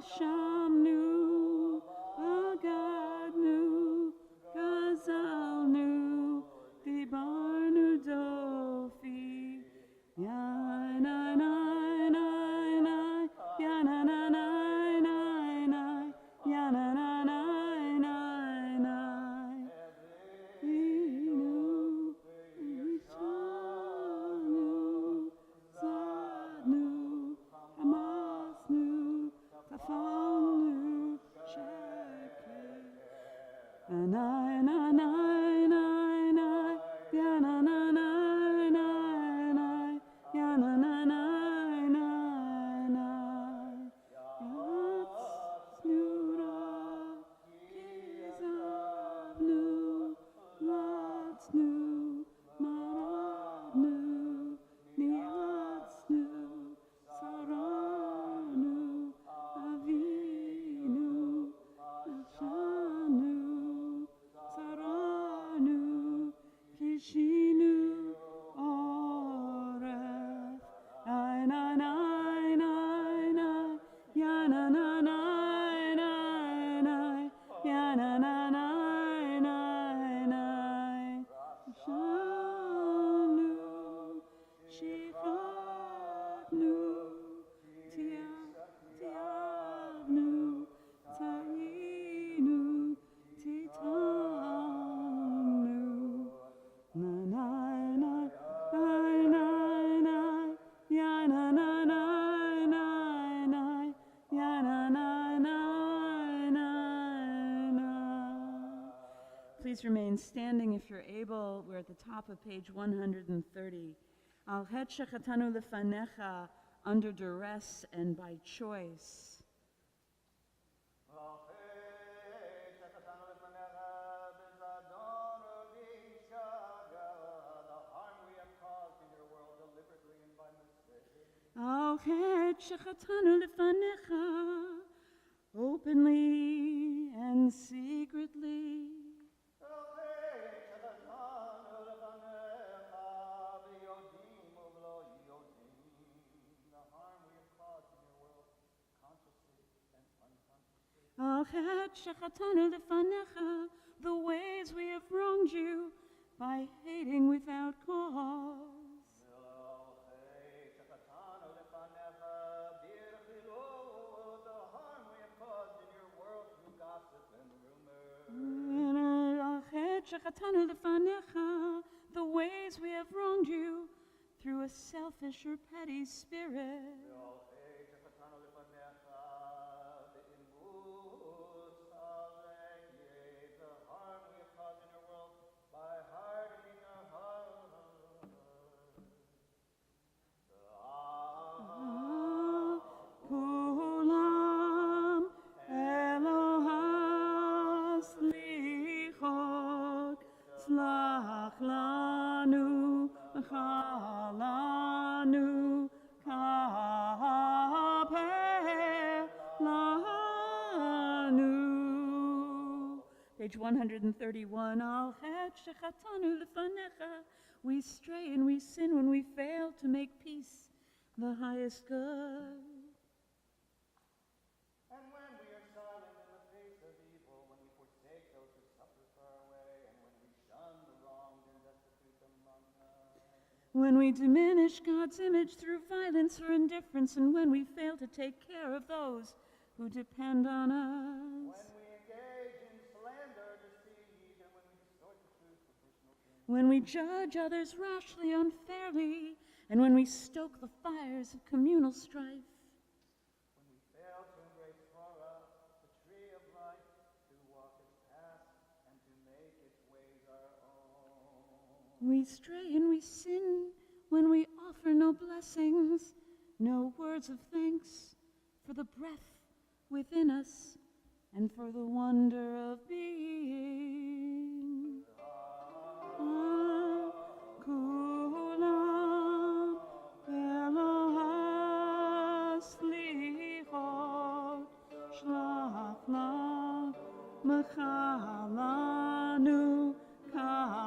Ashamnu, Agadnu, Gazalnu, Dibarnu Dofi, Yananai, Yananai, Yananai, Inu, Itanu, Zadnu. remain standing if you're able. We're at the top of page 130. Al het shechatanu lefanecha, under duress and by choice. Al het shechatanu lefanecha, openly and secretly. Al het shechatanu lefanecha, the ways we have wronged you by hating without cause. The ways we have wronged you through a selfish or petty spirit. Slach lanu, chalanu, kaper lanu. Page 131. Al het shechatanu lefanecha, we stray and we sin when we fail to make peace the highest good. When we diminish God's image through violence or indifference, and when we fail to take care of those who depend on us. When we engage in slander, deceit, and when we distort the truth for personal gain. When we judge others rashly, unfairly, and when we stoke the fires of communal strife. When we fail to embrace Torah, the tree of life, to walk its path, and to make its ways our own. We stray and we sin when we offer no blessings, no words of thanks for the breath within us and for the wonder of being. Kulam Elohas lichot shlach la mechalanu kapelanu.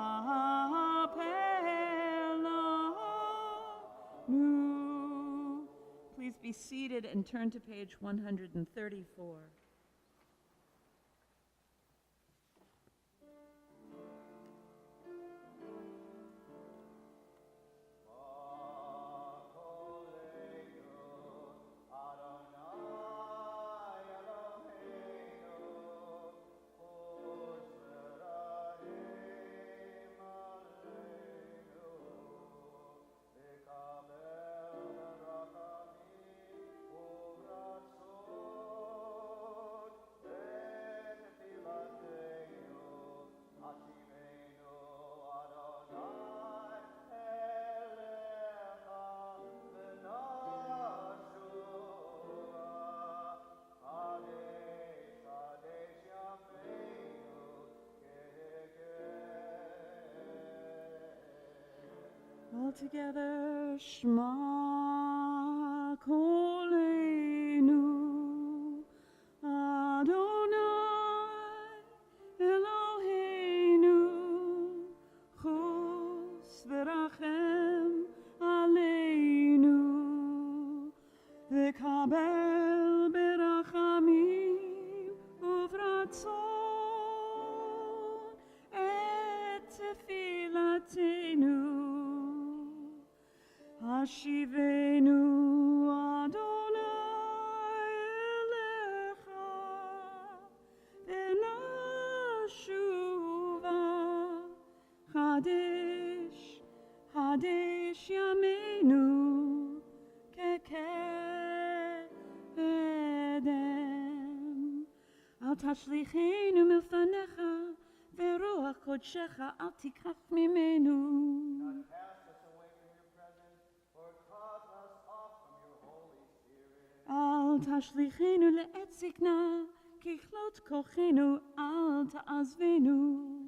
Please be seated and turn to page 134. All together, Shema Kolenu, Adonai Eloheinu, Chus v'rachem aleinu, v'kabel berachamim uvratzon et tefilatenu. Hashivenu Adonai elecha v'nashuva Chadesh, Chadesh yameinu kekedem. Al tashlichenu milfanecha v'ruach קודשך אל תיקח ממנו. Not cast us away from your presence, or cut us off from your Holy Spirit. אל תשליכנו לעת זקנה, ככלות כוחנו אל תעזבנו.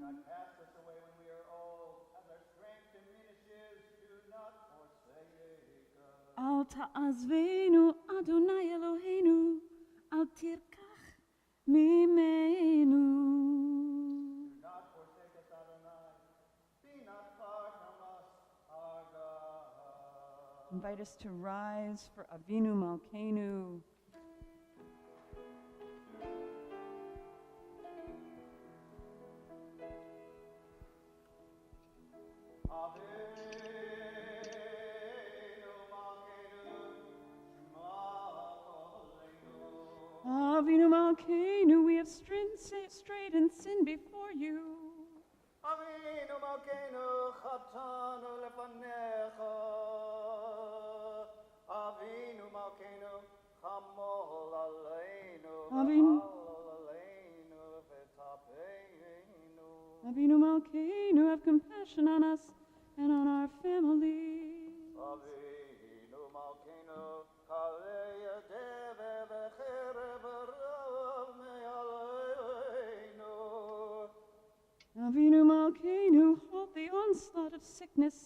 Not cast us away when we are old, as our strength diminishes. Do not forsake us. אל תעזבנו, אדוני אלוהינו, אל תרקח ממנו. Do not forsake us, Adonai. Be not far from us, our God. Invite us to rise for Avinu Malkeinu. Avinu Malkeinu, we have strayed and sinned before you. Avinu Malkeinu, chatanu lefanecha. Avinu Malkeinu, chamol aleinu. Avinu- Aleinu v'tapeinu. Avinu Malkeinu, have compassion on us and on our families. Avinu Malkeinu, kalei yadeve v'chereb rav me'aleinu. Avinu Malkeinu, halt the onslaught of sickness,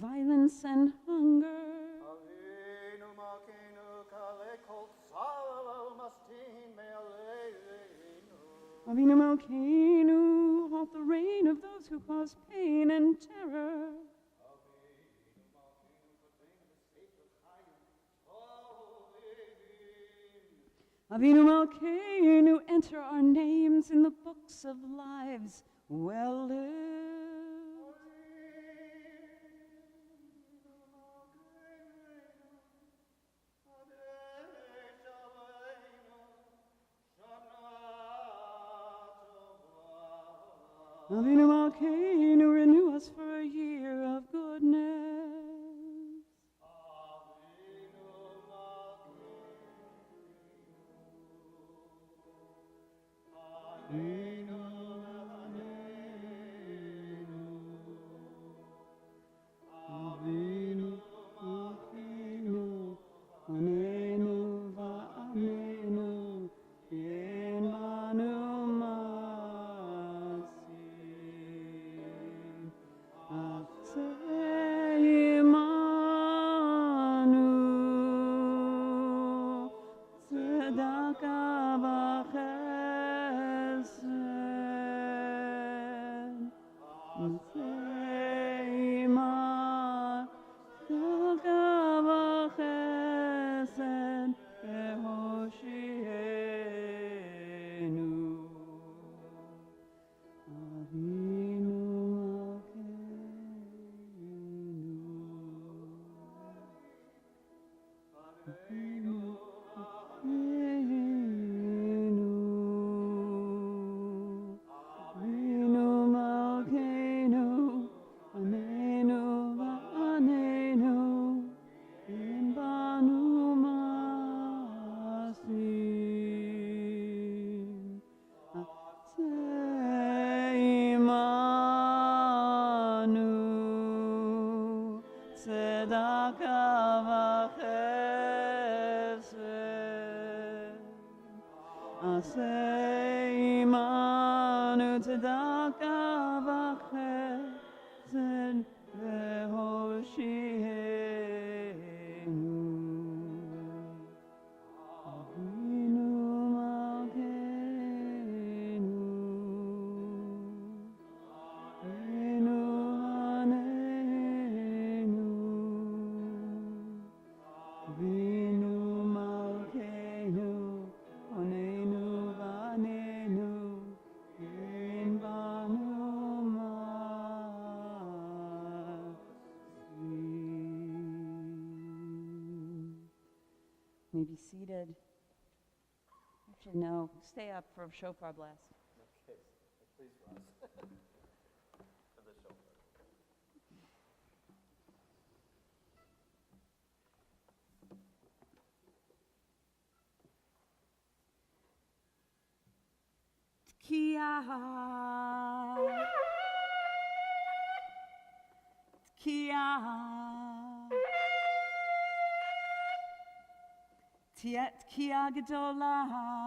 violence, and hunger. Avinu Malkeinu, kalei kol tzal al mastin me'aleinu. Avinu Malkeinu, halt the reign of those who cause pain and terror. Avinu Malkeinu, enter our names in the books of lives well lived. Avinu Malkeinu, renew us for a year of goodness. Avinu Malkeinu, Anenu va'amenu, yen banu masim. Atzei imanu, tzedaka v'chesed. Atzei imanu, tzedaka v'chesed, v'hoshienu. Avinu Malkeinu, Avinu Malkeinu, Anenu va'anenu, in banu masim. Atzei imanu, tzedaka v'chesed. Atzei imanu, tzedaka v'chesed, v'hoshienu. Avinu Malkeinu, Enu Anenu. Avinu Malkeinu, Anenu va'anenu, yen banu masim. May be seated. Actually, no, stay up for a shofar blast. Okay, please rise. For the shofar. Tkiah Kia. Tiet Kia Gadola.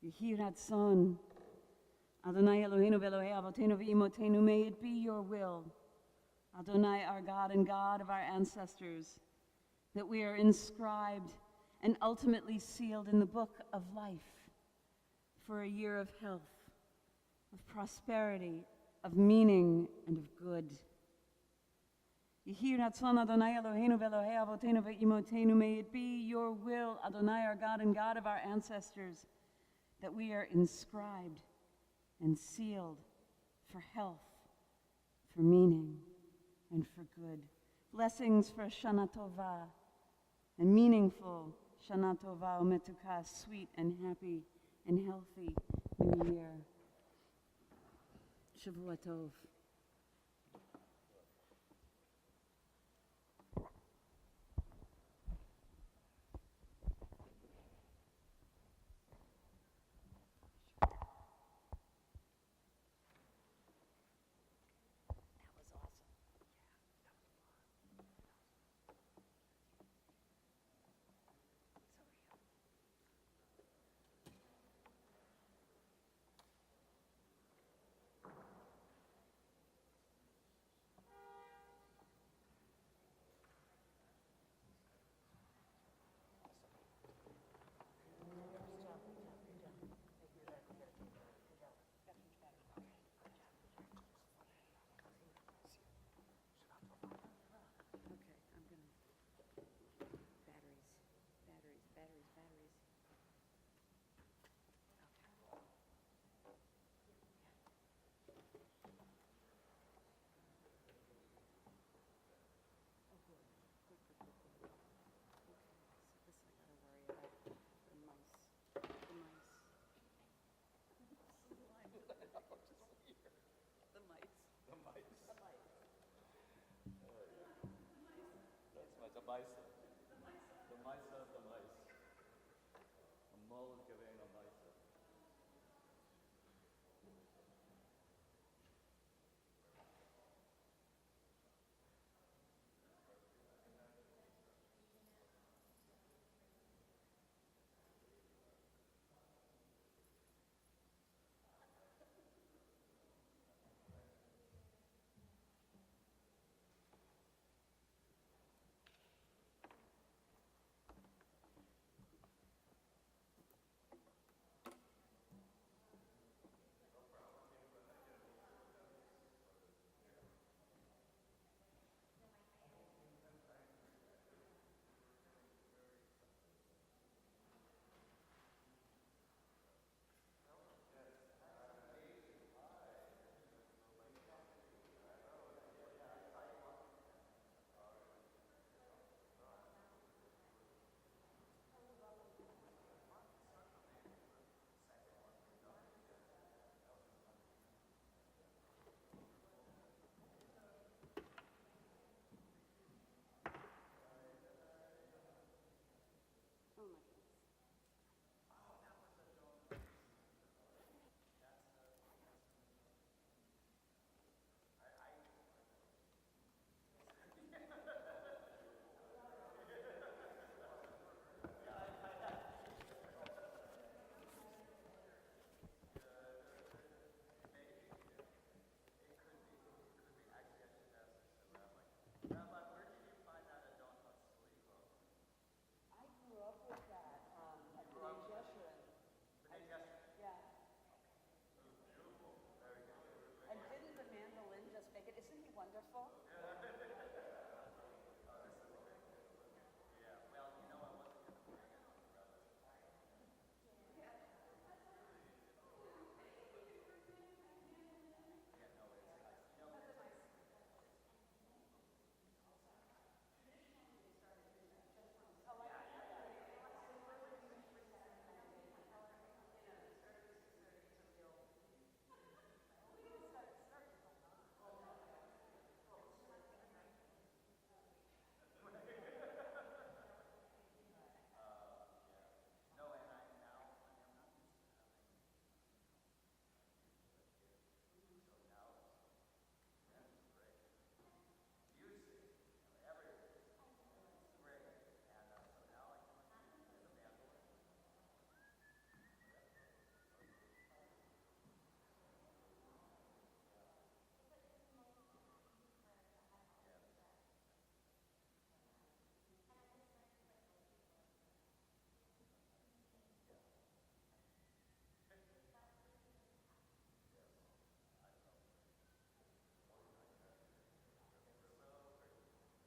Yehi Son. Adonai Eloheinu Ve'Elohei Avotenu Ve'imotenu, may it be your will, Adonai, our God and God of our ancestors, that we are inscribed and ultimately sealed in the book of life for a year of health, of prosperity, of meaning, and of good. Yehi Ratzon Adonai Eloheinu Ve'Elohei Avotenu Ve'imotenu, may it be your will, Adonai, our God and God of our ancestors, that we are inscribed and sealed for health, for meaning, and for good. Blessings for Shana Tova, a meaningful Shana Tova Umetuka, sweet and happy and healthy New Year. Shavua Tov. Batteries. Isn't he wonderful?